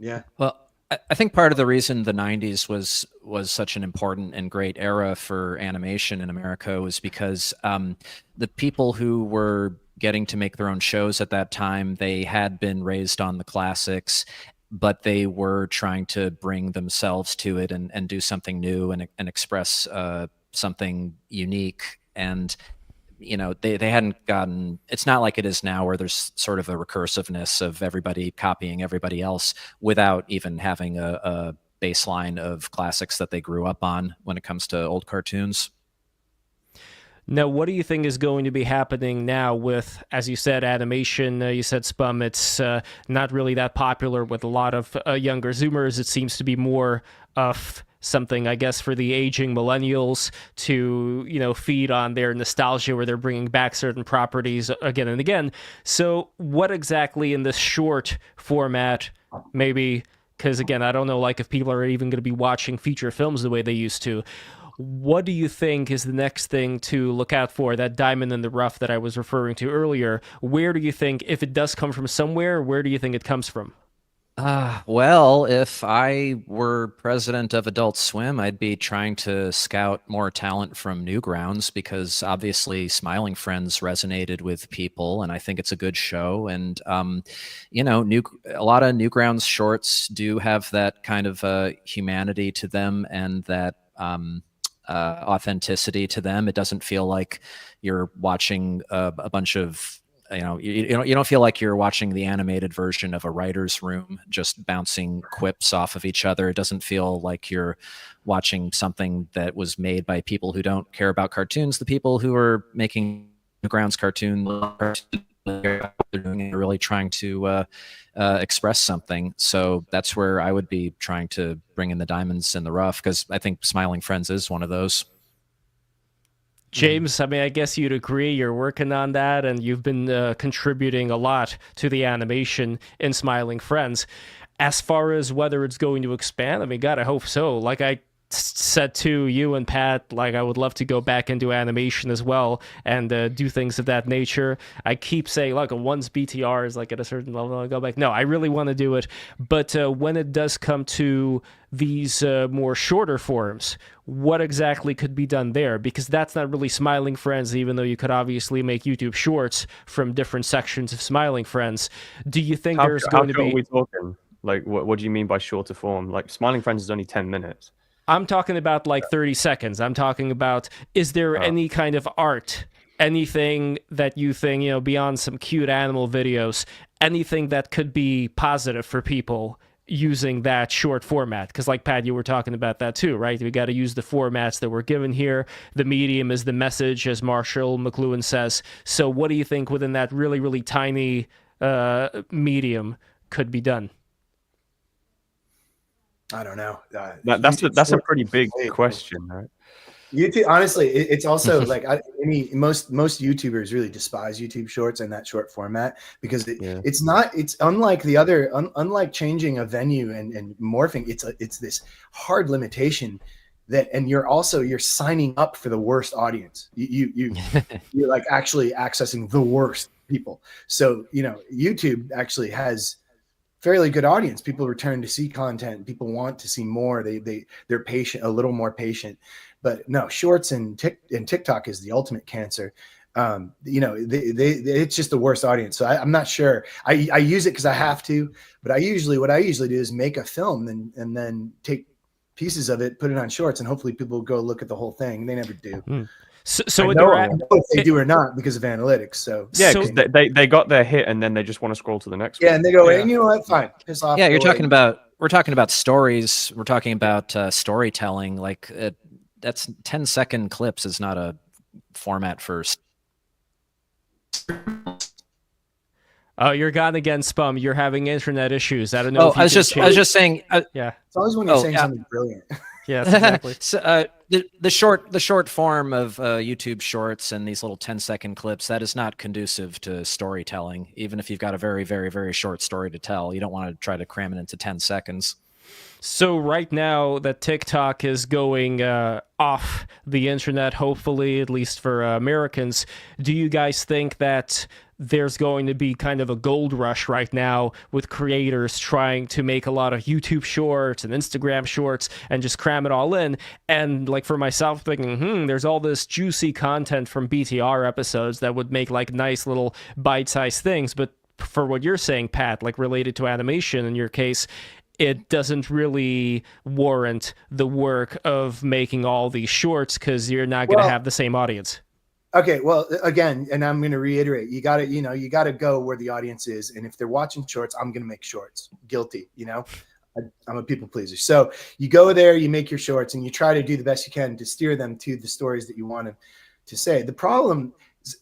[SPEAKER 4] Yeah.
[SPEAKER 2] Well, I think part of the reason the 90s was such an important and great era for animation in America was because the people who were getting to make their own shows at that time, they had been raised on the classics, but they were trying to bring themselves to it and do something new and express something unique. And they hadn't gotten, it's not like it is now where there's sort of a recursiveness of everybody copying everybody else without even having a baseline of classics that they grew up on when it comes to old cartoons.
[SPEAKER 1] Now, what do you think is going to be happening now with, as you said, animation? You said Spum, it's not really that popular with a lot of younger Zoomers. It seems to be more of something, I guess, for the aging millennials to, feed on their nostalgia, where they're bringing back certain properties again and again. So what exactly in this short format, maybe, because again, I don't know, like if people are even going to be watching feature films the way they used to, what do you think is the next thing to look out for, that diamond in the rough that I was referring to earlier? Where do you think, if it does come from somewhere, where do you think it comes from?
[SPEAKER 2] Well, if I were president of Adult Swim, I'd be trying to scout more talent from Newgrounds, because obviously Smiling Friends resonated with people, and I think it's a good show. And, a lot of Newgrounds shorts do have that kind of humanity to them and that authenticity to them. It doesn't feel like you're watching a bunch of you don't feel like you're watching the animated version of a writer's room just bouncing quips off of each other. It doesn't feel like you're watching something that was made by people who don't care about cartoons. The people who are making Newgrounds cartoons they're really trying to express something. So that's where I would be trying to bring in the diamonds in the rough, because I think Smiling Friends is one of those.
[SPEAKER 1] James, I mean, I guess you'd agree. You're working on that, and you've been contributing a lot to the animation in Smiling Friends. As far as whether it's going to expand, I mean, God, I hope so. Like I said to you and Pat, like I would love to go back into animation as well and do things of that nature. I keep saying, like, once BTR is like at a certain level, I'll go back. No, I really want to do it. But when it does come to these more shorter forms, what exactly could be done there? Because that's not really Smiling Friends, even though you could obviously make YouTube shorts from different sections of Smiling Friends. Do you think there's going to be...
[SPEAKER 3] How are we talking? Like, what do you mean by shorter form? Like, Smiling Friends is only 10 minutes.
[SPEAKER 1] I'm talking about like 30 seconds. I'm talking about, is there any kind of art, anything that you think, beyond some cute animal videos, anything that could be positive for people using that short format? Because like Pat, you were talking about that too, right? We got to use the formats that we're given here. The medium is the message, as Marshall McLuhan says. So what do you think within that really, really tiny medium could be done?
[SPEAKER 4] I don't know.
[SPEAKER 3] That's a pretty big question, right?
[SPEAKER 4] YouTube, honestly, it's also like most YouTubers really despise YouTube Shorts and that short format, because it's unlike the other, unlike changing a venue and morphing. It's this hard limitation and you're signing up for the worst audience. You're like actually accessing the worst people. So YouTube actually has fairly good audience. People return to see content. People want to see more. They're patient, a little more patient. But no, shorts and TikTok is the ultimate cancer. It's just the worst audience. So I'm not sure. I use it because I have to. But what I usually do is make a film and then take pieces of it, put it on shorts, and hopefully people go look at the whole thing. They never do.
[SPEAKER 1] So
[SPEAKER 3] I know
[SPEAKER 4] if they do or not because of analytics. So
[SPEAKER 3] yeah,
[SPEAKER 1] So-
[SPEAKER 3] because they got their hit and then they just want to scroll to the next one.
[SPEAKER 4] yeah, and they go,
[SPEAKER 1] Yeah.
[SPEAKER 4] and you know what? Fine, piss off.
[SPEAKER 2] Yeah,
[SPEAKER 4] go away.
[SPEAKER 2] we're talking about stories. We're talking about storytelling. Like that's 10-second clips is not a format for.
[SPEAKER 1] Oh, you're gone again, Spum. You're having internet issues. I don't know.
[SPEAKER 2] Oh,
[SPEAKER 1] if you
[SPEAKER 2] I was
[SPEAKER 1] can
[SPEAKER 2] just
[SPEAKER 1] change-
[SPEAKER 2] saying.
[SPEAKER 1] Yeah.
[SPEAKER 4] It's always when you're
[SPEAKER 2] Oh,
[SPEAKER 4] saying
[SPEAKER 2] yeah.
[SPEAKER 4] something brilliant.
[SPEAKER 1] Yes, exactly.
[SPEAKER 2] So, the short form of YouTube Shorts and these little 10-second clips, that is not conducive to storytelling. Even if you've got a very, very, very short story to tell, you don't want to try to cram it into 10 seconds.
[SPEAKER 1] So right now that TikTok is going off the internet, hopefully, at least for Americans, do you guys think that there's going to be kind of a gold rush right now with creators trying to make a lot of YouTube shorts and Instagram shorts and just cram it all in? And like for myself thinking, there's all this juicy content from BTR episodes that would make like nice little bite-sized things. But for what you're saying, Pat, like related to animation in your case, it doesn't really warrant the work of making all these shorts because you're not going to have the same audience.
[SPEAKER 4] Okay, well, again, and I'm going to reiterate, you got to go where the audience is. And if they're watching shorts, I'm going to make shorts. Guilty, I'm a people pleaser. So you go there, you make your shorts, and you try to do the best you can to steer them to the stories that you want them to say. The problem,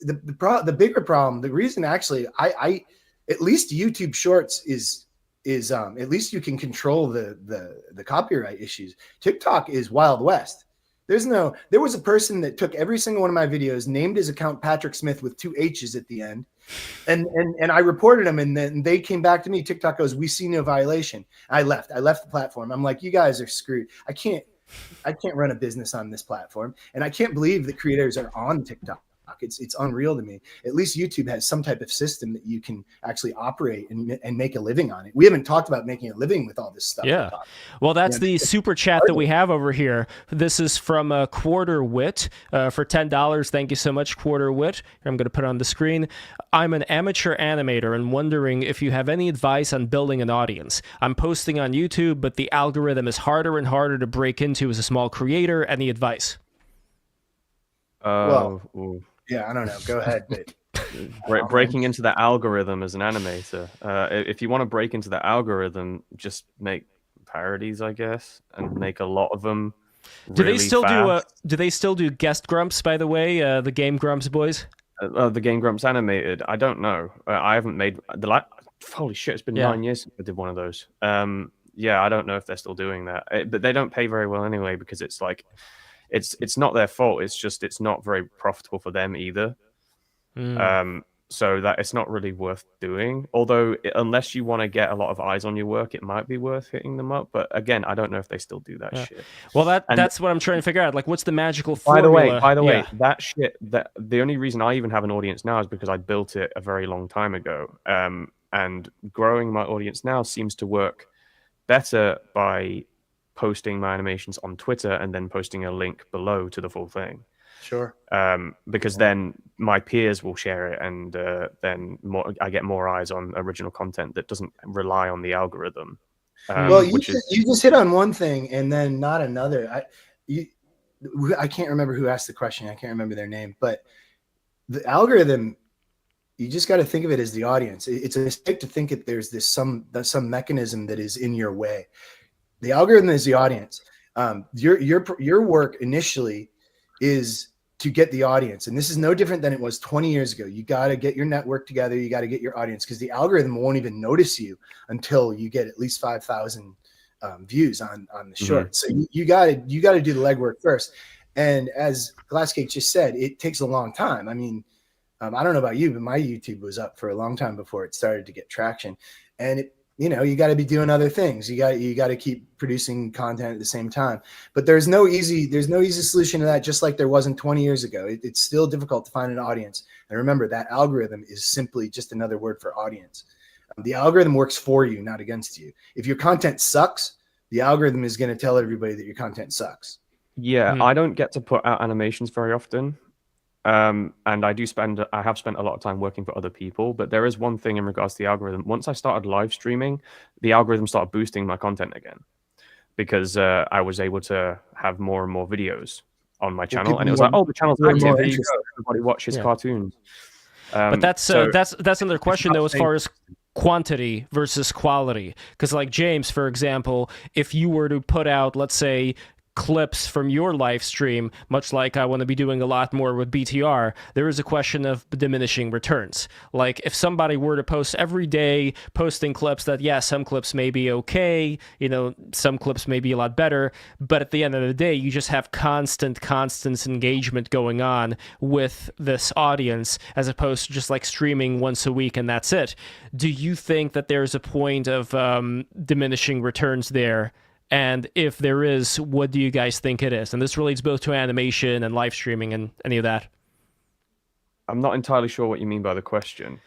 [SPEAKER 4] the bigger problem, the reason actually, I at least YouTube Shorts is at least you can control the copyright issues. TikTok is Wild West. There was a person that took every single one of my videos, named his account Patrick Smith with 2 H's at the end. And I reported him, and then they came back to me. TikTok goes, "We see no violation." I left the platform. I'm like, you guys are screwed. I can't run a business on this platform. And I can't believe that creators are on TikTok. It's unreal to me. At least YouTube has some type of system that you can actually operate and make a living on it. We haven't talked about making a living with all this stuff.
[SPEAKER 1] Yeah. Well, that's the super chat that we have over here. This is from Quarter Wit for $10. Thank you so much, Quarter Wit. I'm going to put it on the screen. I'm an amateur animator and wondering if you have any advice on building an audience. I'm posting on YouTube, but the algorithm is harder and harder to break into as a small creator. Any advice?
[SPEAKER 4] Yeah, I don't know. Go ahead. But
[SPEAKER 3] breaking into the algorithm as an animator. If you want to break into the algorithm, just make parodies, I guess, and make a lot of them.
[SPEAKER 1] Do they still
[SPEAKER 3] fast.
[SPEAKER 1] do they still do guest grumps, by the way? The Game Grumps boys.
[SPEAKER 3] The Game Grumps animated. I don't know. I haven't made holy shit! It's been 9 years since I did one of those. Yeah, I don't know if they're still doing that, but they don't pay very well anyway because it's like. It's not their fault. It's just it's not very profitable for them either. So that it's not really worth doing. Although unless you want to get a lot of eyes on your work, it might be worth hitting them up. But again, I don't know if they still do that shit.
[SPEAKER 1] Well, that's what I'm trying to figure out. Like, what's the magical formula?
[SPEAKER 3] By the way, that shit. That the only reason I even have an audience now is because I built it a very long time ago. And growing my audience now seems to work better by posting my animations on Twitter and then posting a link below to the full thing.
[SPEAKER 4] Sure.
[SPEAKER 3] Because then my peers will share it, and then I get more eyes on original content that doesn't rely on the algorithm.
[SPEAKER 4] Well, you just hit on one thing and then not another. I can't remember who asked the question. I can't remember their name, but the algorithm. You just got to think of it as the audience. It's a mistake to think that there's some mechanism that is in your way. The algorithm is the audience. Your work initially is to get the audience, and this is no different than it was 20 years ago. You got to get your network together. You got to get your audience because the algorithm won't even notice you until you get at least 5,000 views on the short. So you got to do the legwork first. And as Glasscake just said, it takes a long time. I mean, I don't know about you, but my YouTube was up for a long time before it started to get traction, and you got to be doing other things. You got to keep producing content at the same time. But there's no easy solution to that. Just like there wasn't 20 years ago, it's still difficult to find an audience. And remember, that algorithm is simply just another word for audience. The algorithm works for you, not against you. If your content sucks, the algorithm is going to tell everybody that your content sucks.
[SPEAKER 3] Yeah, I don't get to put out animations very often. And I have spent a lot of time working for other people, but there is one thing in regards to the algorithm. Once I started live streaming, the algorithm started boosting my content again. because I was able to have more and more videos on my channel, and it was
[SPEAKER 4] more-
[SPEAKER 3] like, oh, the channel's
[SPEAKER 4] more and
[SPEAKER 3] active.
[SPEAKER 4] more
[SPEAKER 3] Here you
[SPEAKER 4] interested.
[SPEAKER 3] go. Everybody watch his
[SPEAKER 1] Yeah.
[SPEAKER 3] cartoons.
[SPEAKER 1] But that's another question
[SPEAKER 3] about
[SPEAKER 1] though, as
[SPEAKER 3] staying
[SPEAKER 1] far as quantity versus quality. Because like James, for example, if you were to put out, let's say, clips from your live stream, much like I want to be doing a lot more with BTR, there is a question of diminishing returns. Like if somebody were to post every day, posting clips that, yeah, some clips may be okay, you know, some clips may be a lot better, but at the end of the day, you just have constant engagement going on with this audience, as opposed to just like streaming once a week and that's it. Do you think that there's a point of diminishing returns there? And if there is, what do you guys think it is? And this relates both to animation and live streaming and any of that.
[SPEAKER 3] I'm not entirely sure what you mean by the question.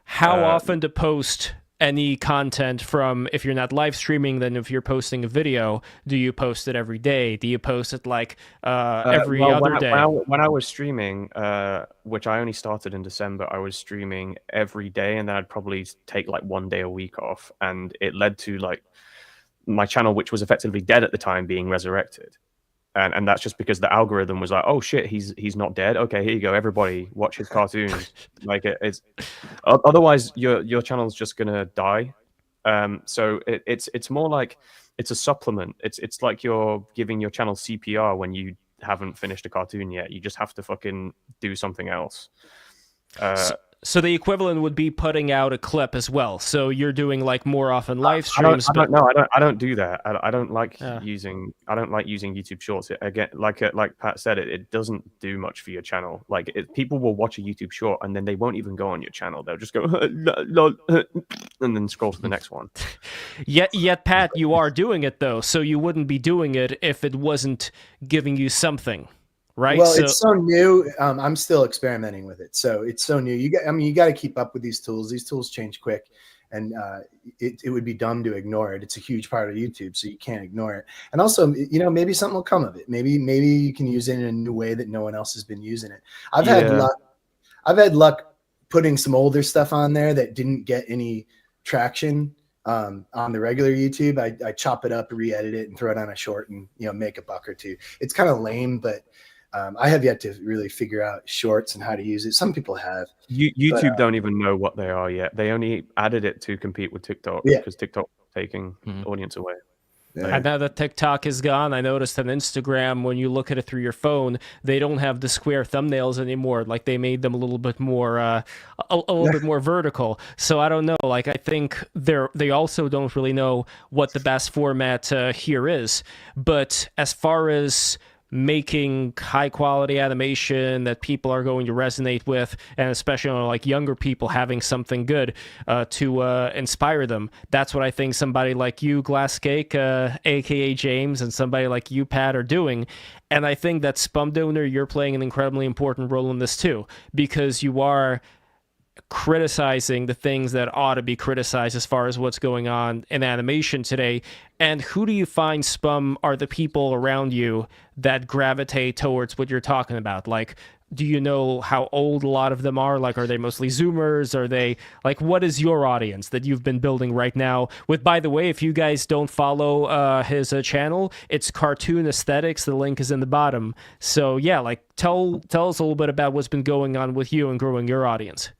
[SPEAKER 1] How often to post any content from, if you're not live streaming, then if you're posting a video, do you post it every day? Do you post it like every other day?
[SPEAKER 3] When I was streaming, which I only started in December, I was streaming every day, and then I'd probably take like 1 day a week off, and it led to like my channel, which was effectively dead at the time, being resurrected. And that's just because the algorithm was like, oh shit, he's not dead. Okay, here you go, everybody watch his cartoons. Like it's otherwise your channel's just gonna die. So it's more like it's a supplement. It's like you're giving your channel CPR when you haven't finished a cartoon yet. You just have to fucking do something else.
[SPEAKER 1] So the equivalent would be putting out a clip as well. So you're doing like more often live streams.
[SPEAKER 3] I don't do that. I don't like using YouTube Shorts. Again, like Pat said, it doesn't do much for your channel. Like people will watch a YouTube short and then they won't even go on your channel. They'll just go and then scroll to the next one.
[SPEAKER 1] Yet Pat, you are doing it though. So you wouldn't be doing it if it wasn't giving you something. Right.
[SPEAKER 4] Well, it's so new. I'm still experimenting with it. So it's so new. You got to keep up with these tools. These tools change quick, and it would be dumb to ignore it. It's a huge part of YouTube, so you can't ignore it. And also, you know, maybe something will come of it. Maybe you can use it in a new way that no one else has been using it. I've had luck putting some older stuff on there that didn't get any traction on the regular YouTube. I chop it up, re-edit it, and throw it on a short, and make a buck or two. It's kind of lame, but I have yet to really figure out shorts and how to use it. Some people have.
[SPEAKER 3] YouTube don't even know what they are yet. They only added it to compete with TikTok because TikTok is taking audience away.
[SPEAKER 4] Yeah.
[SPEAKER 1] And now that TikTok is gone, I noticed on Instagram, when you look at it through your phone, they don't have the square thumbnails anymore. Like they made them a little bit more, a little bit more vertical. So I don't know. Like I think they also don't really know what the best format here is. But as far as making high quality animation that people are going to resonate with, and especially like younger people having something good to inspire them, that's what I think somebody like you, Glasscake, aka James, and somebody like you, Pat, are doing. And I think that Spumdonor, you're playing an incredibly important role in this too, because you are criticizing the things that ought to be criticized as far as what's going on in animation today. And who do you find, Spum, are the people around you that gravitate towards what you're talking about? Like, do you know how old a lot of them are? Like, are they mostly Zoomers? Are they, like, what is your audience that you've been building right now? With, by the way, if you guys don't follow his channel, it's Cartoon Aesthetics. The link is in the bottom. So yeah, like, tell us a little bit about what's been going on with you and growing your audience.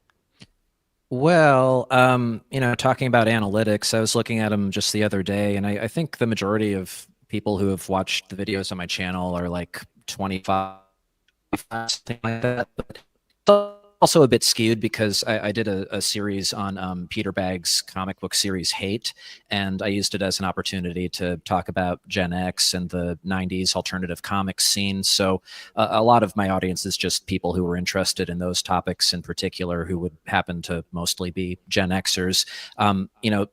[SPEAKER 2] Well, talking about analytics, I was looking at them just the other day, and I think the majority of people who have watched the videos on my channel are like 25, something like that. But also a bit skewed because I did a series on Peter Bagg's comic book series Hate, and I used it as an opportunity to talk about Gen X and the 90s alternative comics scene. So a lot of my audience is just people who were interested in those topics in particular, who would happen to mostly be Gen Xers.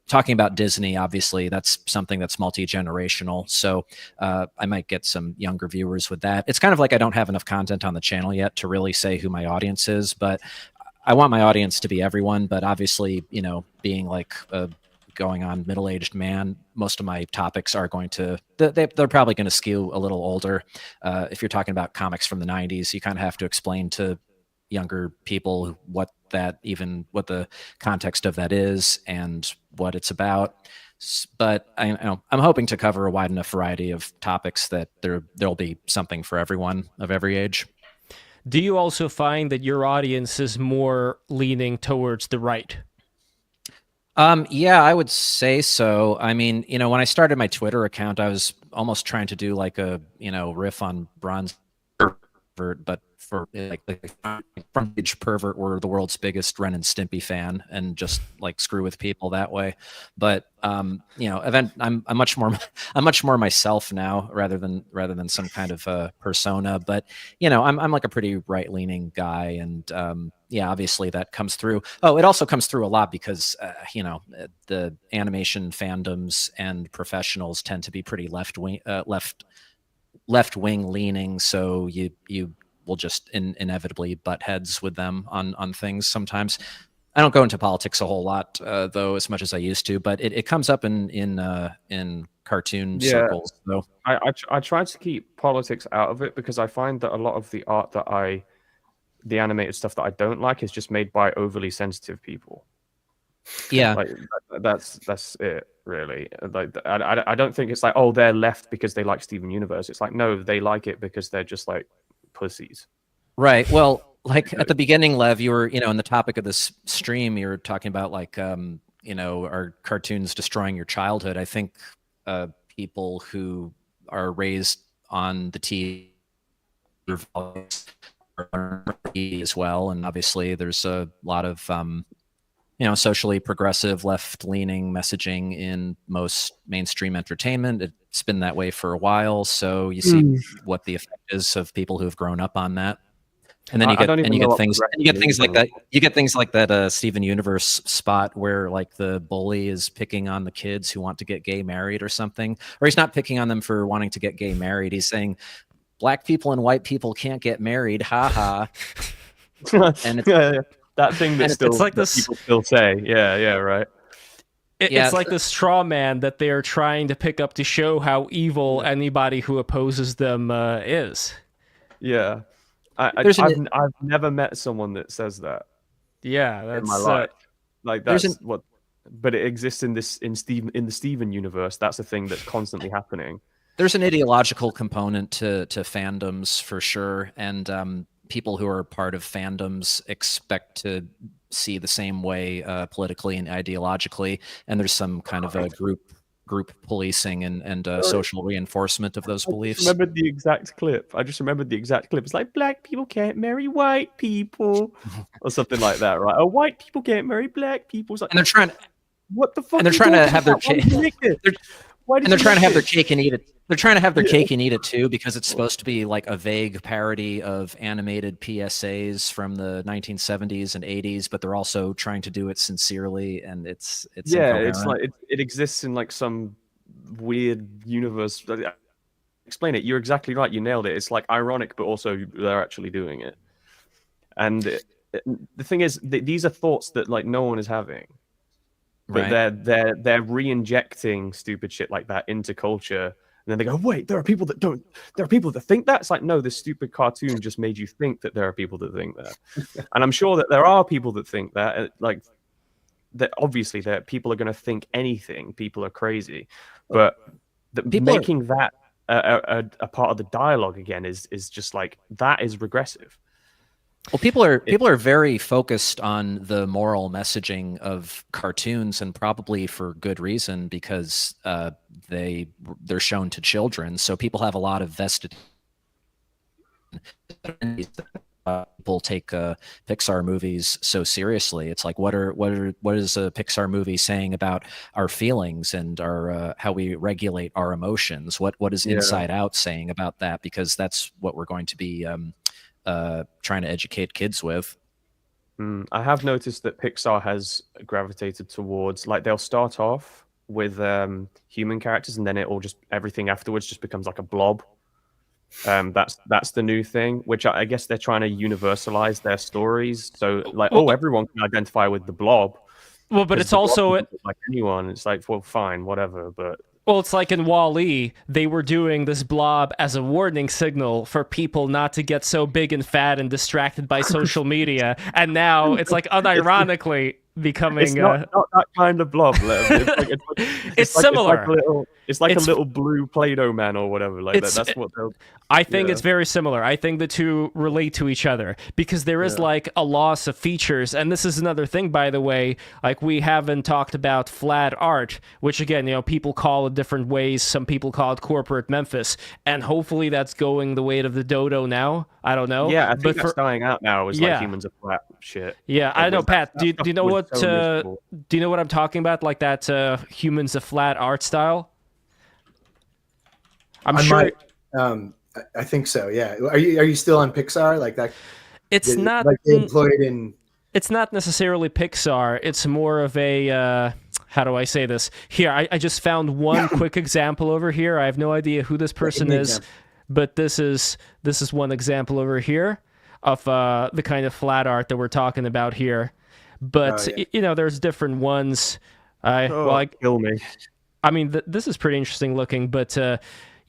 [SPEAKER 2] Talking about Disney, obviously that's something that's multi-generational. So I might get some younger viewers with that. It's kind of like I don't have enough content on the channel yet to really say who my audience is, but I want my audience to be everyone. But obviously, being like a going on middle-aged man, most of my topics are going to, they're probably going to skew a little older. If you're talking about comics from the 90s, you kind of have to explain to younger people what the context of that is and what it's about. But I'm hoping to cover a wide enough variety of topics that there'll be something for everyone of every age.
[SPEAKER 1] Do you also find that your audience is more leaning towards the right?
[SPEAKER 2] Yeah, I would say so. I mean, when I started my Twitter account, I was almost trying to do like a, riff on Bronze Pervert, but for like front page pervert, we're the world's biggest Ren and Stimpy fan, and just like screw with people that way. But I'm much more myself now rather than some kind of persona. But I'm like a pretty right leaning guy, and yeah, obviously that comes through. Oh, it also comes through a lot because the animation fandoms and professionals tend to be pretty left wing leaning. So you will just inevitably butt heads with them on things sometimes. I don't go into politics a whole lot, though, as much as I used to, but it comes up in cartoon circles. So
[SPEAKER 3] I try to keep politics out of it because I find that a lot of the art the animated stuff that I don't like is just made by overly sensitive people.
[SPEAKER 2] Yeah,
[SPEAKER 3] like that's it really. Like I don't think it's like, oh, they're left because they like Steven Universe. It's like, no, they like it because they're just like pussies.
[SPEAKER 2] Right. Well, like at the beginning, Lev, you were, in the topic of this stream, you were talking about like, are cartoons destroying your childhood? I think people who are raised on the TV as well, and obviously there's a lot of socially progressive, left-leaning messaging in most mainstream entertainment. It's been that way for a while, so you see what the effect is of people who have grown up on that. And then you get things like that. You get things like that Steven Universe spot where like the bully is picking on the kids who want to get gay married or something, or he's not picking on them for wanting to get gay married. He's saying black people and white people can't get married, haha. And it's,
[SPEAKER 3] that thing that still
[SPEAKER 1] it's like
[SPEAKER 3] that people still say, right.
[SPEAKER 1] It's like the straw man that they're trying to pick up to show how evil anybody who opposes them is.
[SPEAKER 3] Yeah, I've never met someone that says that.
[SPEAKER 1] Yeah, that's
[SPEAKER 3] in my life. Like that's what, but it exists in the Steven universe. That's a thing that's constantly happening.
[SPEAKER 2] There's an ideological component to fandoms for sure, and people who are part of fandoms expect to see the same way politically and ideologically, and there's some kind of a group policing and social reinforcement of those beliefs.
[SPEAKER 3] I just remembered the exact clip. It's like, black people can't marry white people, or something like that, right? Oh, white people can't marry black people. Like,
[SPEAKER 2] and they're trying.
[SPEAKER 3] What the fuck?
[SPEAKER 2] And they're trying to have their cake.
[SPEAKER 3] And
[SPEAKER 2] they're trying to have their cake and eat it. They're trying to have their cake and eat it too, because it's supposed to be like a vague parody of animated PSAs from the 1970s and 80s, but they're also trying to do it sincerely, and it's
[SPEAKER 3] it's like it exists in like some weird universe. Explain it. You're exactly right. You nailed it. It's like ironic, but also they're actually doing it. And the thing is, these are thoughts that like no one is having. But
[SPEAKER 2] right.
[SPEAKER 3] they're re-injecting stupid shit like that into culture, and then they go, "Wait, there are people that don't. There are people that think that." It's like, no, this stupid cartoon just made you think that there are people that think that, and I'm sure that there are people that think that. Like, that obviously, that people are going to think anything. People are crazy, but making that a part of the dialogue again is just like, that is regressive.
[SPEAKER 2] Well, people are very focused on the moral messaging of cartoons, and probably for good reason, because they're shown to children. So people have a lot of vested. People take Pixar movies so seriously. It's like, what is a Pixar movie saying about our feelings and our how we regulate our emotions? What is Inside Out saying about that? Because that's what we're going to be trying to educate kids with.
[SPEAKER 3] I have noticed that Pixar has gravitated towards, like, they'll start off with human characters, and then everything afterwards just becomes like a blob. That's the new thing, which I guess they're trying to universalize their stories. So like, everyone can identify with the blob.
[SPEAKER 1] Well, but it's also
[SPEAKER 3] like anyone. It's like, well, fine, whatever, but.
[SPEAKER 1] Well, it's like in Wall-E, they were doing this blob as a warning signal for people not to get so big and fat and distracted by social media. And now it's like, unironically, becoming.
[SPEAKER 3] It's not that kind of blob, Lev.
[SPEAKER 1] It's similar.
[SPEAKER 3] It's like a little blue Play-Doh man or whatever. Like that. That's what they'll.
[SPEAKER 1] I think it's very similar. I think the two relate to each other because there is like a loss of features. And this is another thing, by the way, like we haven't talked about flat art, which again, people call it different ways. Some people call it corporate Memphis. And hopefully that's going the way of the dodo now. I don't know.
[SPEAKER 3] Yeah, I think that's dying out now. Is like humans are flat shit.
[SPEAKER 1] Yeah, I know, Pat. Do you know what? Do you know what I'm talking about? Like that humans a flat art style. I'm sure.
[SPEAKER 4] I think so. Yeah. Are you still on Pixar like that?
[SPEAKER 1] It's not
[SPEAKER 4] like they employed in.
[SPEAKER 1] It's not necessarily Pixar. It's more of a. How do I say this? Here, I just found one quick example over here. I have no idea who this person is, but this is one example over here of the kind of flat art that we're talking about here. But there's different ones.
[SPEAKER 3] Kill me.
[SPEAKER 1] I mean, this is pretty interesting looking, but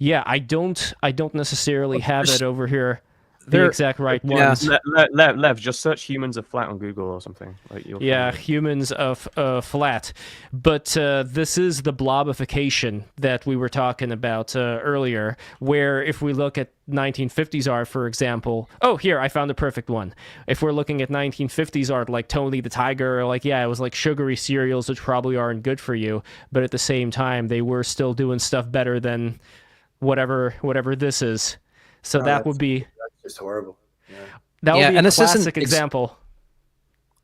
[SPEAKER 1] yeah, I don't necessarily have it over here. The exact right ones.
[SPEAKER 3] Lev, just search humans are flat on Google or something. Like
[SPEAKER 1] humans of flat. But this is the blobification that we were talking about earlier, where if we look at 1950s art, for example. Oh, here, I found the perfect one. If we're looking at 1950s art, like Tony the Tiger, like, it was like sugary cereals, which probably aren't good for you. But at the same time, they were still doing stuff better than whatever this is. So that would be...
[SPEAKER 4] Just horrible.
[SPEAKER 1] That would be a classic example.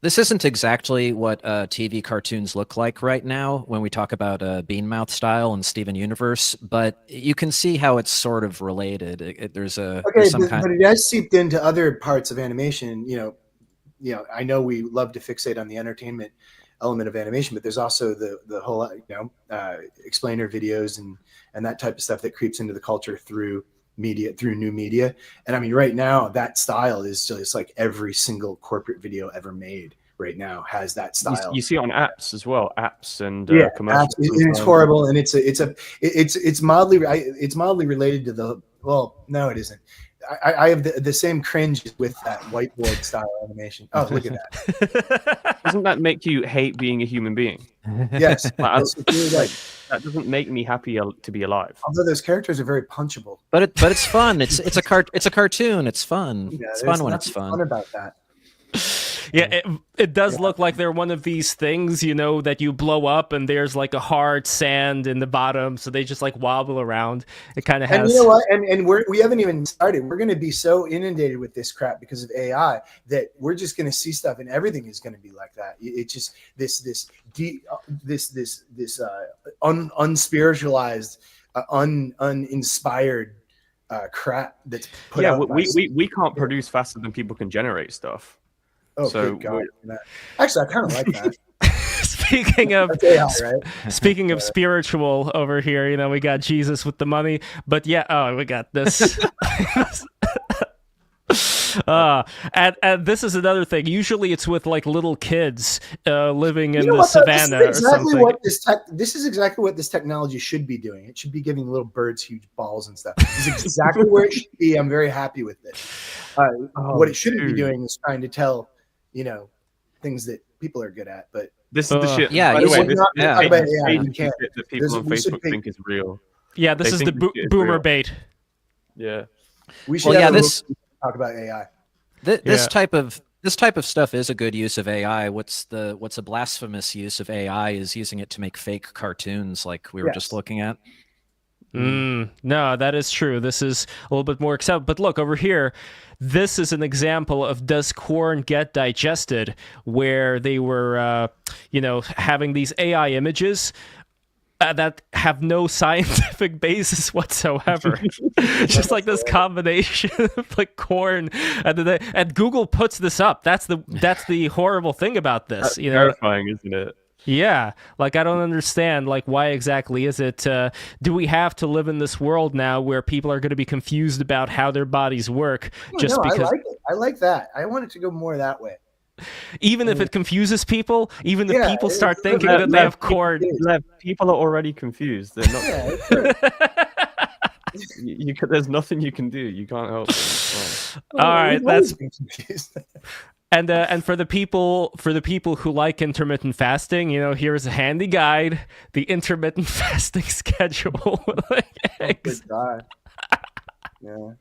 [SPEAKER 2] This isn't exactly what TV cartoons look like right now when we talk about Beanmouth style and Steven Universe, but you can see how it's sort of related. There's but
[SPEAKER 4] it has seeped into other parts of animation. I know we love to fixate on the entertainment element of animation, but there's also the whole explainer videos and that type of stuff that creeps into the culture through new media. And I mean, right now that style is just like every single corporate video ever made right now has that style.
[SPEAKER 3] You see it on apps as well, apps and commercials.
[SPEAKER 4] It's horrible, and it's mildly related to the. Well, no, it isn't. I have the same cringe with that whiteboard style animation. Oh, look at that!
[SPEAKER 3] Doesn't that make you hate being a human being?
[SPEAKER 4] Yes.
[SPEAKER 3] That doesn't make me happy to be alive.
[SPEAKER 4] Although those characters are very punchable.
[SPEAKER 2] But it's fun. It's a cartoon. It's fun.
[SPEAKER 4] Yeah,
[SPEAKER 2] it's fun when it's fun.
[SPEAKER 4] Fun about that.
[SPEAKER 1] Yeah, it does look like they're one of these things, that you blow up and there's like a hard sand in the bottom, so they just like wobble around. It kind of has.
[SPEAKER 4] And you know what? And we haven't even started. We're going to be so inundated with this crap because of AI that we're just going to see stuff, and everything is going to be like that. It's just this unspiritualized, uninspired crap that's put out.
[SPEAKER 3] We can't produce faster than people can generate stuff.
[SPEAKER 4] Oh, so good God. Actually, I kind of like that.
[SPEAKER 1] Speaking of spiritual over here, we got Jesus with the money, but we got this. And this is another thing. Usually it's with like little kids living in the savannah or something.
[SPEAKER 4] This is exactly what this technology should be doing. It should be giving little birds huge balls and stuff. This is exactly where it should be. I'm very happy with this. What it shouldn't be doing is trying to tell, things that people are good at. But
[SPEAKER 3] this is the shit.
[SPEAKER 2] Yeah,
[SPEAKER 3] by the way, this
[SPEAKER 4] shit
[SPEAKER 3] that people on Facebook think is real.
[SPEAKER 1] Yeah, this is the boomer bait.
[SPEAKER 3] Yeah.
[SPEAKER 4] We should talk about AI.
[SPEAKER 2] This type of stuff is a good use of AI. What's a blasphemous use of AI is using it to make fake cartoons like we were just looking at.
[SPEAKER 1] No, that is true. This is a little bit more acceptable. But look, over here, this is an example of does corn get digested, where they were, having these AI images that have no scientific basis whatsoever. Just like this combination of like corn, and Google puts this up. That's the horrible thing about this.
[SPEAKER 3] That's terrifying, isn't it?
[SPEAKER 1] Yeah, like I don't understand, like why exactly is it? Do we have to live in this world now where people are going to be confused about how their bodies work because?
[SPEAKER 4] I like that. I want it to go more that way.
[SPEAKER 1] Even if it confuses people, even if people start thinking that they have corn.
[SPEAKER 3] People are already confused. They're not. There's nothing you can do. You can't help it.
[SPEAKER 1] All right, that's. And for the people who like intermittent fasting, here's a handy guide: the intermittent fasting schedule.
[SPEAKER 4] Good God. Yeah.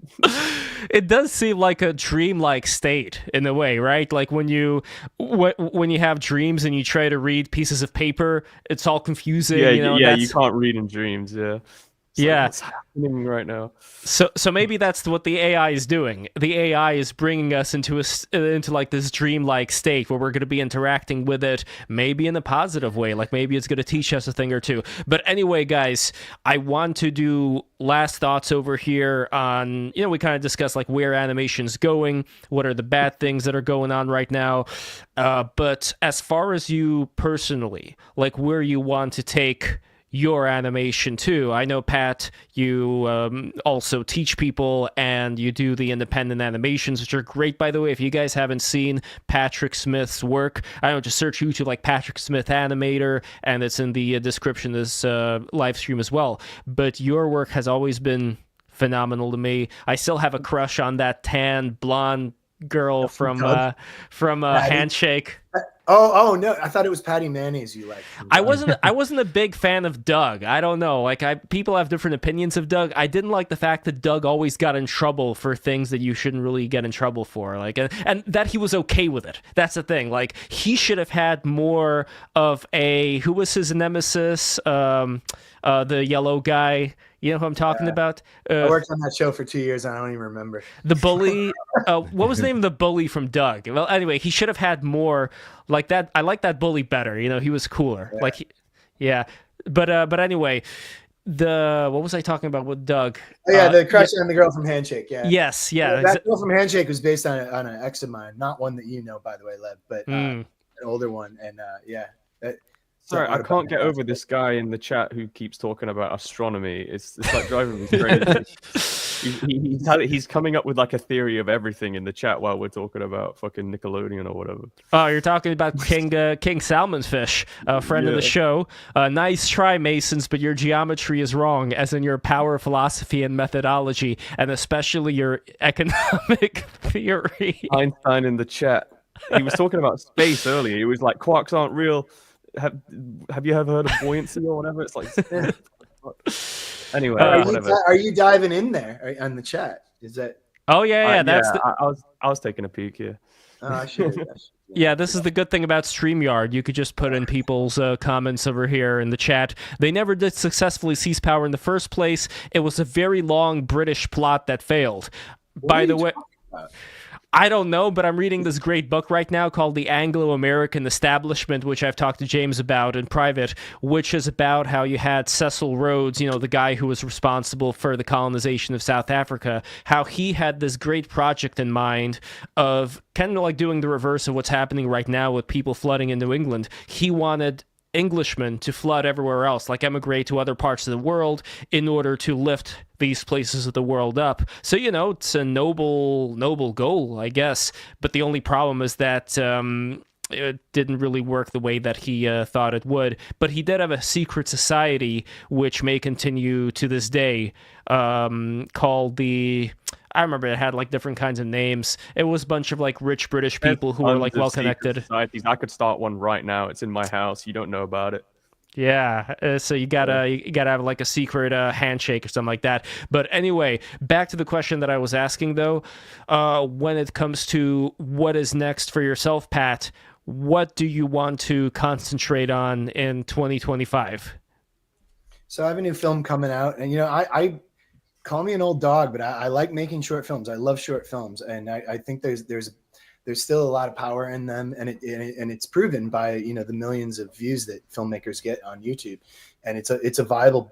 [SPEAKER 1] It does seem like a dreamlike state in a way, right? Like when you have dreams and you try to read pieces of paper, it's all confusing.
[SPEAKER 3] Yeah,
[SPEAKER 1] you
[SPEAKER 3] can't read in dreams. Yeah. What's happening right now?
[SPEAKER 1] So maybe that's what the AI is doing. The AI is bringing us into like this dreamlike state where we're going to be interacting with it, maybe in a positive way. Like maybe it's going to teach us a thing or two. But anyway, guys, I want to do last thoughts over here on, we kind of discussed like where animation's going, what are the bad things that are going on right now. But as far as you personally, like where you want to take your animation too. I know, Pat, you also teach people and you do the independent animations, which are great, by the way. If you guys haven't seen Patrick Smith's work, I don't know, just search YouTube like Patrick Smith Animator, and it's in the description of this live stream as well. But your work has always been phenomenal to me. I still have a crush on that tan blonde girl from Handshake.
[SPEAKER 4] Oh no! I thought it was Patty Mayonnaise you liked.
[SPEAKER 1] I wasn't a big fan of Doug. I don't know. Like people have different opinions of Doug. I didn't like the fact that Doug always got in trouble for things that you shouldn't really get in trouble for. Like and that he was okay with it. That's the thing. Like he should have had more of a, who was his nemesis? The yellow guy. You know who I'm talking about?
[SPEAKER 4] I worked on that show for 2 years. And I don't even remember.
[SPEAKER 1] The bully. What was the name of the bully from Doug? Well, anyway, he should have had more like that. I like that bully better. He was cooler. Yeah. But anyway, what was I talking about with Doug?
[SPEAKER 4] Oh, yeah, the crush on the girl from Handshake. Yeah.
[SPEAKER 1] Yes. Yeah.
[SPEAKER 4] That girl from Handshake was based on an ex of mine, not one that you know, by the way, Lev, but an older one. And
[SPEAKER 3] Sorry, I can't get over this guy in the chat who keeps talking about astronomy. It's like driving me crazy. He's coming up with like a theory of everything in the chat while we're talking about fucking Nickelodeon or whatever.
[SPEAKER 1] Oh, you're talking about King Salmon's Fish, a friend of the show. Nice try, Masons, but your geometry is wrong, as in your power philosophy and methodology, and especially your economic theory.
[SPEAKER 3] Einstein in the chat. He was talking about space earlier. He was like, quarks aren't real. Have you ever heard of buoyancy or whatever? It's like, anyway, whatever.
[SPEAKER 4] Are you diving in there on the chat? Is that?
[SPEAKER 1] Oh yeah.
[SPEAKER 3] I was taking a peek here.
[SPEAKER 4] Oh, I should.
[SPEAKER 1] Yeah, this is the good thing about StreamYard. You could just put in people's comments over here in the chat. They never did successfully seize power in the first place. It was a very long British plot that failed. By the way. I don't know, but I'm reading this great book right now called The Anglo-American Establishment, which I've talked to James about in private, which is about how you had Cecil Rhodes, the guy who was responsible for the colonization of South Africa, how he had this great project in mind of kind of like doing the reverse of what's happening right now with people flooding into England. He wanted Englishmen to flood everywhere else, like emigrate to other parts of the world in order to lift these places of the world up. So, it's a noble goal, I guess. But the only problem is that it didn't really work the way that he thought it would. But he did have a secret society, which may continue to this day, called the... I remember it had like different kinds of names. It was a bunch of like rich British people who were like well connected.
[SPEAKER 3] I could start one right now. It's in my house. You don't know about it.
[SPEAKER 1] Yeah, so you gotta have like a secret handshake or something like that. But anyway, back to the question that I was asking though. When it comes to what is next for yourself, Pat, what do you want to concentrate on in 2025? So
[SPEAKER 4] I have a new film coming out, and I call me an old dog, but I like making short films. I love short films, and I think there's still a lot of power in them, and it's proven by the millions of views that filmmakers get on YouTube, and it's a viable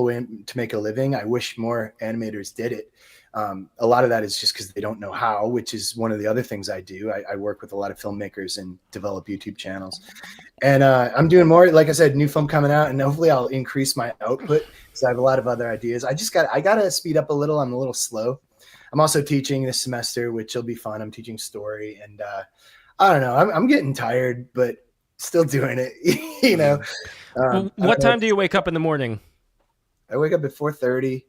[SPEAKER 4] way to make a living. I wish more animators did it. A lot of that is just because they don't know how, which is one of the other things I do. I work with a lot of filmmakers and develop YouTube channels, and I'm doing more. Like I said, new film coming out, and hopefully I'll increase my output because I have a lot of other ideas. I gotta speed up a little. I'm a little slow. I'm also teaching this semester, which will be fun. I'm teaching story, and I don't know. I'm getting tired, but still doing it.
[SPEAKER 1] What time do you wake up in the morning?
[SPEAKER 4] I wake up at 4:30,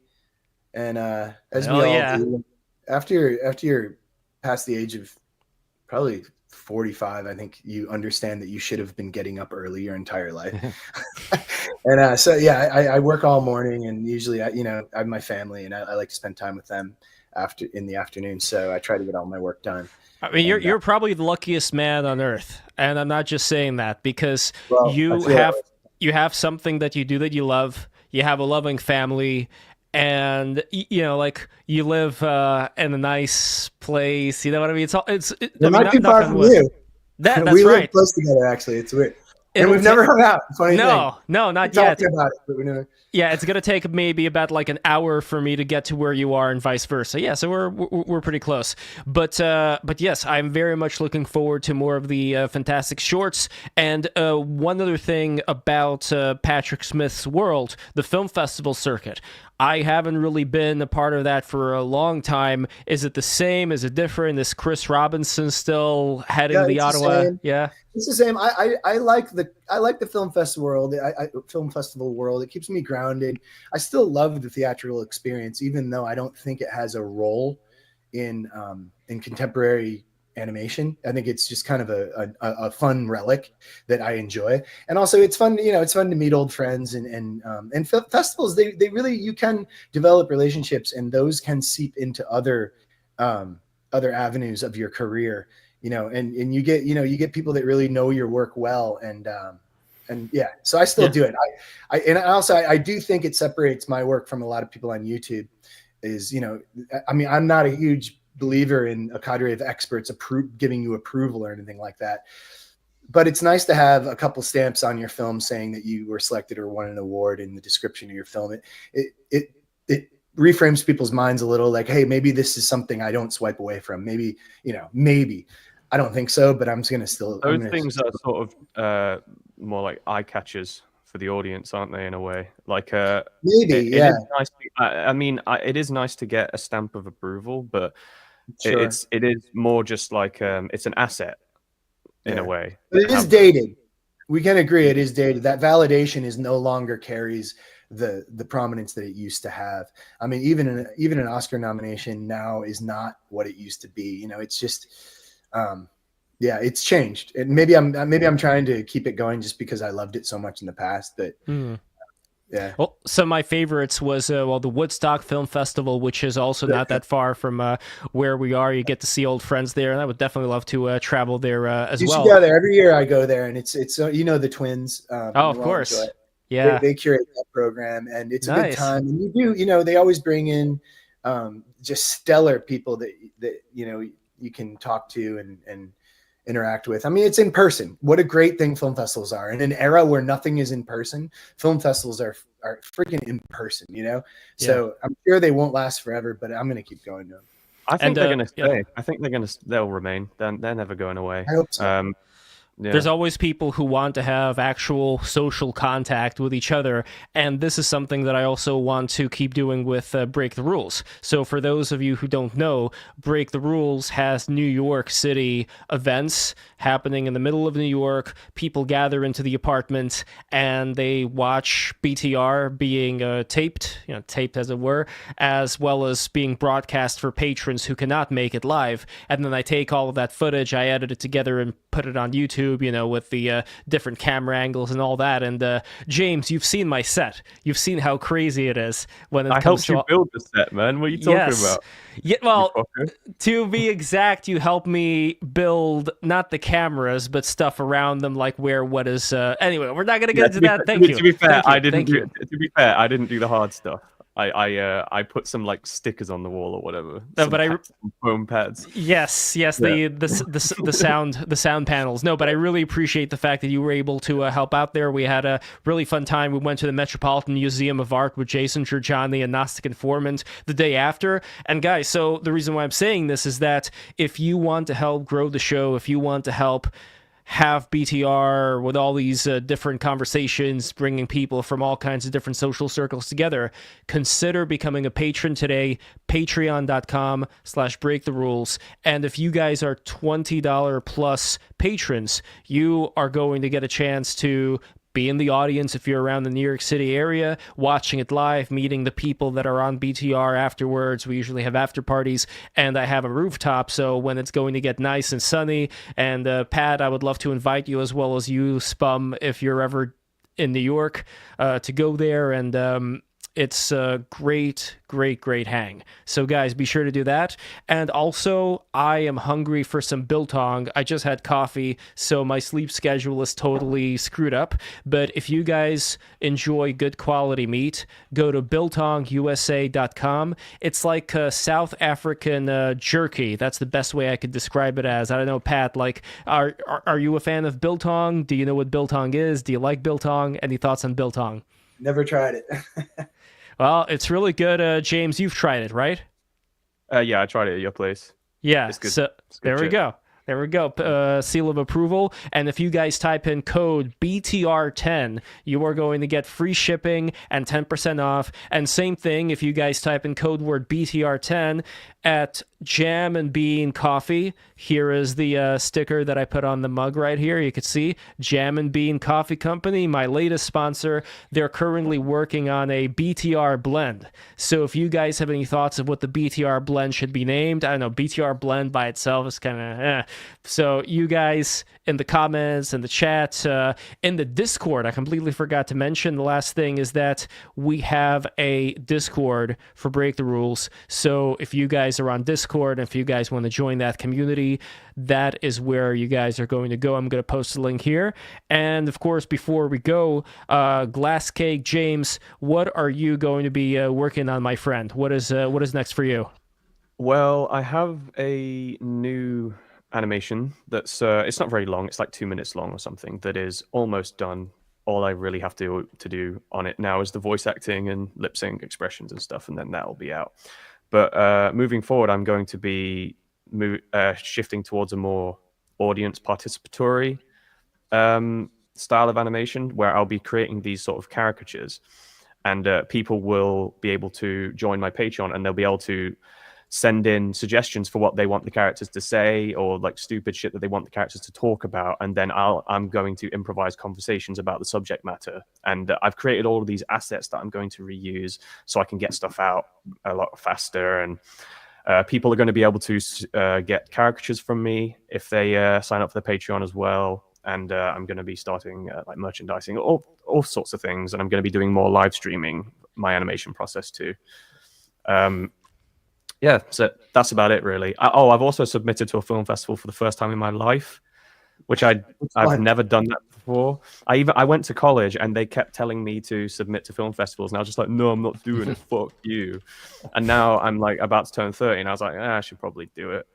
[SPEAKER 4] and as we all do, after you're past the age of probably 45, I think you understand that you should have been getting up early your entire life. And so, yeah, I work all morning, and usually I have my family, and I like to spend time with them in the afternoon. So I try to get all my work done.
[SPEAKER 1] I mean, you're probably the luckiest man on earth, and I'm not just saying that because you have something that you do that you love. You have a loving family, and like you live in a nice place. You know what I mean? It
[SPEAKER 4] might be far from you.
[SPEAKER 1] That's
[SPEAKER 4] we
[SPEAKER 1] right.
[SPEAKER 4] live close together, actually. It's weird. And we've never hung out. Funny thing.
[SPEAKER 1] No, not yet.
[SPEAKER 4] About it, but we never.
[SPEAKER 1] Yeah, it's gonna take maybe about like an hour for me to get to where you are, and vice versa. Yeah, so we're pretty close. But yes, I'm very much looking forward to more of the fantastic shorts. And one other thing about Patrick Smith's world, the film festival circuit. I haven't really been a part of that for a long time. Is it the same? Is it different? Is Chris Robinson still heading the Ottawa? Yeah,
[SPEAKER 4] it's the same. I like the film festival world. Film festival world. It keeps me grounded. I still love the theatrical experience, even though I don't think it has a role in contemporary animation. I think it's just kind of a fun relic that I enjoy, and also it's fun. It's fun to meet old friends and festivals. They really, you can develop relationships, and those can seep into other avenues of your career. And you get people that really know your work well, and yeah. So I still do it. I do think it separates my work from a lot of people on YouTube. I'm not a huge believer in a cadre of experts giving you approval or anything like that, but it's nice to have a couple stamps on your film saying that you were selected or won an award in the description of your film. It reframes people's minds a little, like, hey, maybe this is something I don't swipe away from. Maybe I don't think so, but I'm just gonna still.
[SPEAKER 3] Those things are sort of more like eye catchers for the audience, aren't they? In a way, like
[SPEAKER 4] maybe, yeah.
[SPEAKER 3] It is nice to get a stamp of approval, but
[SPEAKER 4] sure.
[SPEAKER 3] it is more just like it's an asset in a way.
[SPEAKER 4] But it is dated. We can agree it is dated. That validation is no longer carries the prominence that it used to have. I mean, even an Oscar nomination now is not what it used to be. It's just. It's changed. And maybe I'm trying to keep it going just because I loved it so much in the past. But yeah.
[SPEAKER 1] Well, some of my favorites was the Woodstock Film Festival, which is also not that far from where we are. You get to see old friends there, and I would definitely love to travel there as well.
[SPEAKER 4] You should go there. Every year I go there, and it's the twins.
[SPEAKER 1] Of course. Yeah.
[SPEAKER 4] They curate that program, and it's a good time. And you do, they always bring in just stellar people that you can talk to and interact with. I mean, it's in person. What a great thing film festivals are. In an era where nothing is in person, film festivals are freaking in person, So I'm sure they won't last forever, but I'm going to keep going to them.
[SPEAKER 3] I think they're going to stay. Yeah. I think they'll remain. They're never going away.
[SPEAKER 4] I hope so.
[SPEAKER 3] Yeah.
[SPEAKER 1] There's always people who want to have actual social contact with each other, and this is something that I also want to keep doing with Break the Rules. So for those of you who don't know, Break the Rules has New York City events happening in the middle of New York. People gather into the apartment, and they watch BTR being taped as it were, as well as being broadcast for patrons who cannot make it live. And then I take all of that footage, I edit it together, and put it on YouTube, with the different camera angles and all that. And James, you've seen my set. You've seen how crazy it is when it comes to...
[SPEAKER 3] I helped you build the set, man. What are you talking about?
[SPEAKER 1] Yeah, well, to be exact, you helped me build not the cameras, but stuff around them, like what is... Anyway, we're not going to get into that. Thank you.
[SPEAKER 3] To be fair, I didn't do the hard stuff. I put some like stickers on the wall or whatever.
[SPEAKER 1] No, but
[SPEAKER 3] foam pads.
[SPEAKER 1] Yes, yeah. the sound panels. No, but I really appreciate the fact that you were able to help out there. We had a really fun time. We went to the Metropolitan Museum of Art with Jason Giorgiani and Gnostic Informant the day after. And guys, so the reason why I'm saying this is that if you want to help grow the show, if you want to help have BTR with all these different conversations, bringing people from all kinds of different social circles together, consider becoming a patron today, patreon.com/breaktherules. And if you guys are $20 plus patrons, you are going to get a chance to be in the audience if you're around the New York City area, watching it live, meeting the people that are on BTR afterwards. We usually have after parties, and I have a rooftop, so when it's going to get nice and sunny, and Pat, I would love to invite you as well as you, Spum, if you're ever in New York, to go there, and it's a great hang. So guys, be sure to do that. And also, I am hungry for some Biltong. I just had coffee, so my sleep schedule is totally screwed up. But if you guys enjoy good quality meat, go to biltongusa.com. It's like South African jerky. That's the best way I could describe it as. I don't know, Pat, like, are you a fan of Biltong? Do you know what Biltong is? Do you like Biltong? Any thoughts on Biltong?
[SPEAKER 4] Never tried it.
[SPEAKER 1] Well, it's really good. James, you've tried it, right?
[SPEAKER 3] Yeah, I tried it at your place.
[SPEAKER 1] Yeah,
[SPEAKER 3] It's good.
[SPEAKER 1] so
[SPEAKER 3] It's good
[SPEAKER 1] there we
[SPEAKER 3] shit.
[SPEAKER 1] go. There we go. Seal of approval. And if you guys type in code BTR10, you are going to get free shipping and 10% off. And same thing, if you guys type in code word BTR10 at Jam and Bean Coffee. Here is the sticker that I put on the mug right here. You can see Jam and Bean Coffee Company, my latest sponsor. They're currently working on a BTR blend. So if you guys have any thoughts of what the BTR blend should be named, I don't know, BTR blend by itself is kind of So you guys in the comments, in the chat, in the Discord, I completely forgot to mention the last thing is that we have a Discord for Break the Rules. So if you guys are on Discord, and if you guys want to join that community, that is where you guys are going to go. I'm going to post a link here. And of course, before we go, Glasscake, James, what are you going to be working on, my friend? What is next for you?
[SPEAKER 3] Well, I have a new animation that's it's not very long. It's like 2 minutes long or something. That is almost done. All I really have to do on it now is the voice acting and lip sync expressions and stuff, and then that'll be out. But moving forward, I'm going to be shifting towards a more audience participatory style of animation, where I'll be creating these sort of caricatures, and people will be able to join my Patreon, and they'll be able to send in suggestions for what they want the characters to say, or like stupid shit that they want the characters to talk about, and then I'm going to improvise conversations about the subject matter. And I've created all of these assets that I'm going to reuse, so I can get stuff out a lot faster. And people are going to be able to get caricatures from me if they sign up for the Patreon as well. And I'm going to be starting like merchandising, all sorts of things, and I'm going to be doing more live streaming my animation process too. Yeah, so that's about it, really. I've also submitted to a film festival for the first time in my life, which I've never done that before. I went to college and they kept telling me to submit to film festivals, and I was just like, no, I'm not doing it. Fuck you. And now I'm like about to turn 30, and I was like, I should probably do it.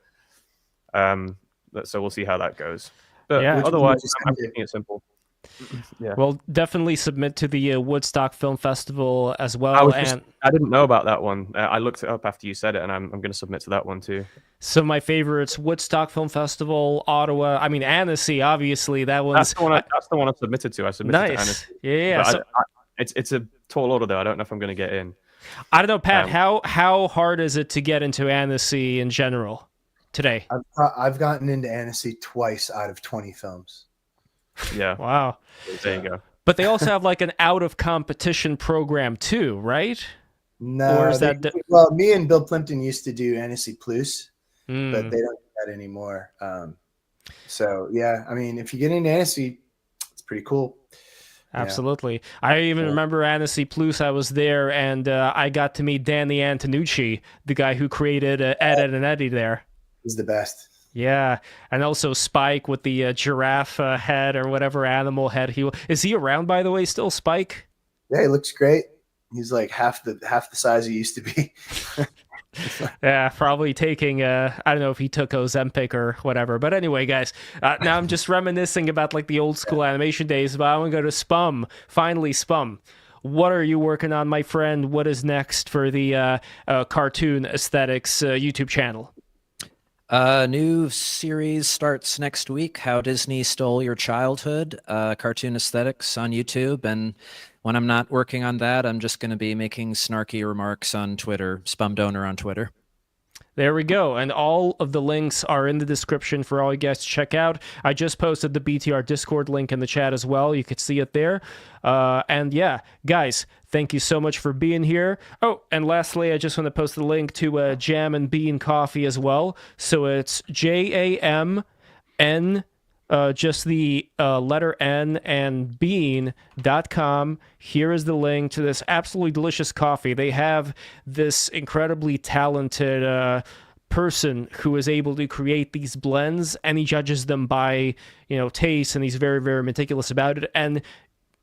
[SPEAKER 3] So we'll see how that goes. But
[SPEAKER 1] Yeah.
[SPEAKER 3] otherwise, I'm keeping it simple. Yeah.
[SPEAKER 1] Well, definitely submit to the Woodstock Film Festival as well.
[SPEAKER 3] I didn't know about that one. I looked it up after you said it, and I'm going to submit to that one too.
[SPEAKER 1] So my favorites: Woodstock Film Festival, Ottawa. I mean, Annecy, obviously. That one's
[SPEAKER 3] that's the one I submitted to. I submitted to
[SPEAKER 1] nice.
[SPEAKER 3] Annecy.
[SPEAKER 1] Yeah.
[SPEAKER 3] It's a tall order though. I don't know if I'm going to get in.
[SPEAKER 1] I don't know, Pat. How hard is it to get into Annecy in general today?
[SPEAKER 4] I've gotten into Annecy twice out of 20 films.
[SPEAKER 3] Yeah.
[SPEAKER 1] Wow.
[SPEAKER 3] There you go.
[SPEAKER 1] But they also have like an out of competition program too, right?
[SPEAKER 4] No.
[SPEAKER 1] Or is
[SPEAKER 4] well, me and Bill Plimpton used to do Annecy Plus,
[SPEAKER 1] Mm.
[SPEAKER 4] but they don't do that anymore. So yeah, I mean, if you get into Annecy, it's pretty cool.
[SPEAKER 1] Absolutely. Yeah. I even remember Annecy Plus. I was there, and I got to meet Danny Antonucci, the guy who created Ed, Ed and Eddie there.
[SPEAKER 4] He's the best.
[SPEAKER 1] Yeah, and also Spike with the giraffe head or whatever animal head is he around, by the way, still, Spike?
[SPEAKER 4] Yeah, he looks great. He's like half the size he used to be.
[SPEAKER 1] Yeah, probably taking I don't know if he took Ozempic or whatever, but anyway, guys, now I'm just reminiscing about like the old school animation days, but I want to go to Spum. Finally, Spum, what are you working on, my friend? What is next for the Cartoon Aesthetics YouTube channel?
[SPEAKER 2] New series starts next week, How Disney Stole Your Childhood, Cartoon Aesthetics on YouTube. And when I'm not working on that, I'm just going to be making snarky remarks on Twitter, Spumdonor on Twitter.
[SPEAKER 1] There we go. And all of the links are in the description for all you guys to check out. I just posted the BTR Discord link in the chat as well. You could see it there. And yeah, guys, thank you so much for being here. Oh, and lastly, I just want to post the link to Jam and Bean Coffee as well. So it's JAMN, just the letter N and bean.com. Here is the link to this absolutely delicious coffee. They have this incredibly talented person who is able to create these blends, and he judges them by, taste, and he's very, very meticulous about it. And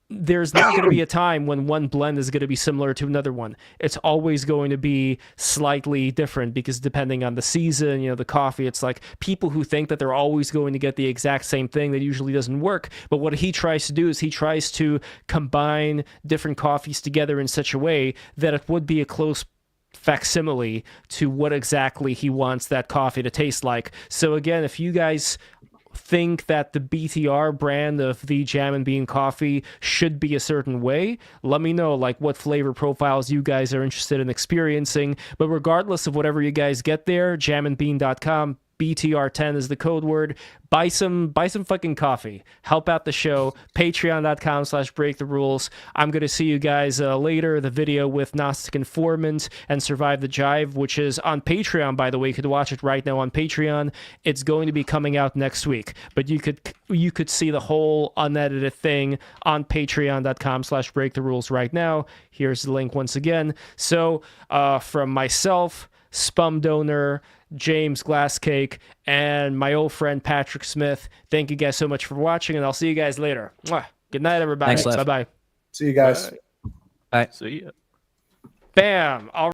[SPEAKER 1] there's not going to be a time when one blend is going to be similar to another one. It's always going to be slightly different because depending on the season, the coffee, it's like people who think that they're always going to get the exact same thing, that usually doesn't work. But what he tries to do is he tries to combine different coffees together in such a way that it would be a close facsimile to what exactly he wants that coffee to taste like. So again, if you guys think that the BTR brand of the Jam and Bean coffee should be a certain way, let me know what flavor profiles you guys are interested in experiencing. But regardless of whatever you guys get there, jamandbean.com, BTR10 is the code word. Buy some fucking coffee. Help out the show. Patreon.com/breaktherules. I'm going to see you guys later. The video with Gnostic Informant and Survive the Jive, which is on Patreon, by the way. You could watch it right now on Patreon. It's going to be coming out next week. But you could see the whole unedited thing on patreon.com/breaktherules right now. Here's the link once again. So from myself, Spumdonor, James Glasscake, and my old friend Patrick Smith, thank you guys so much for watching, and I'll see you guys later. Mwah. Good night, everybody.
[SPEAKER 2] Thanks, Lev.
[SPEAKER 1] Bye-bye.
[SPEAKER 4] See you guys.
[SPEAKER 2] Bye.
[SPEAKER 3] See ya.
[SPEAKER 1] Bam. All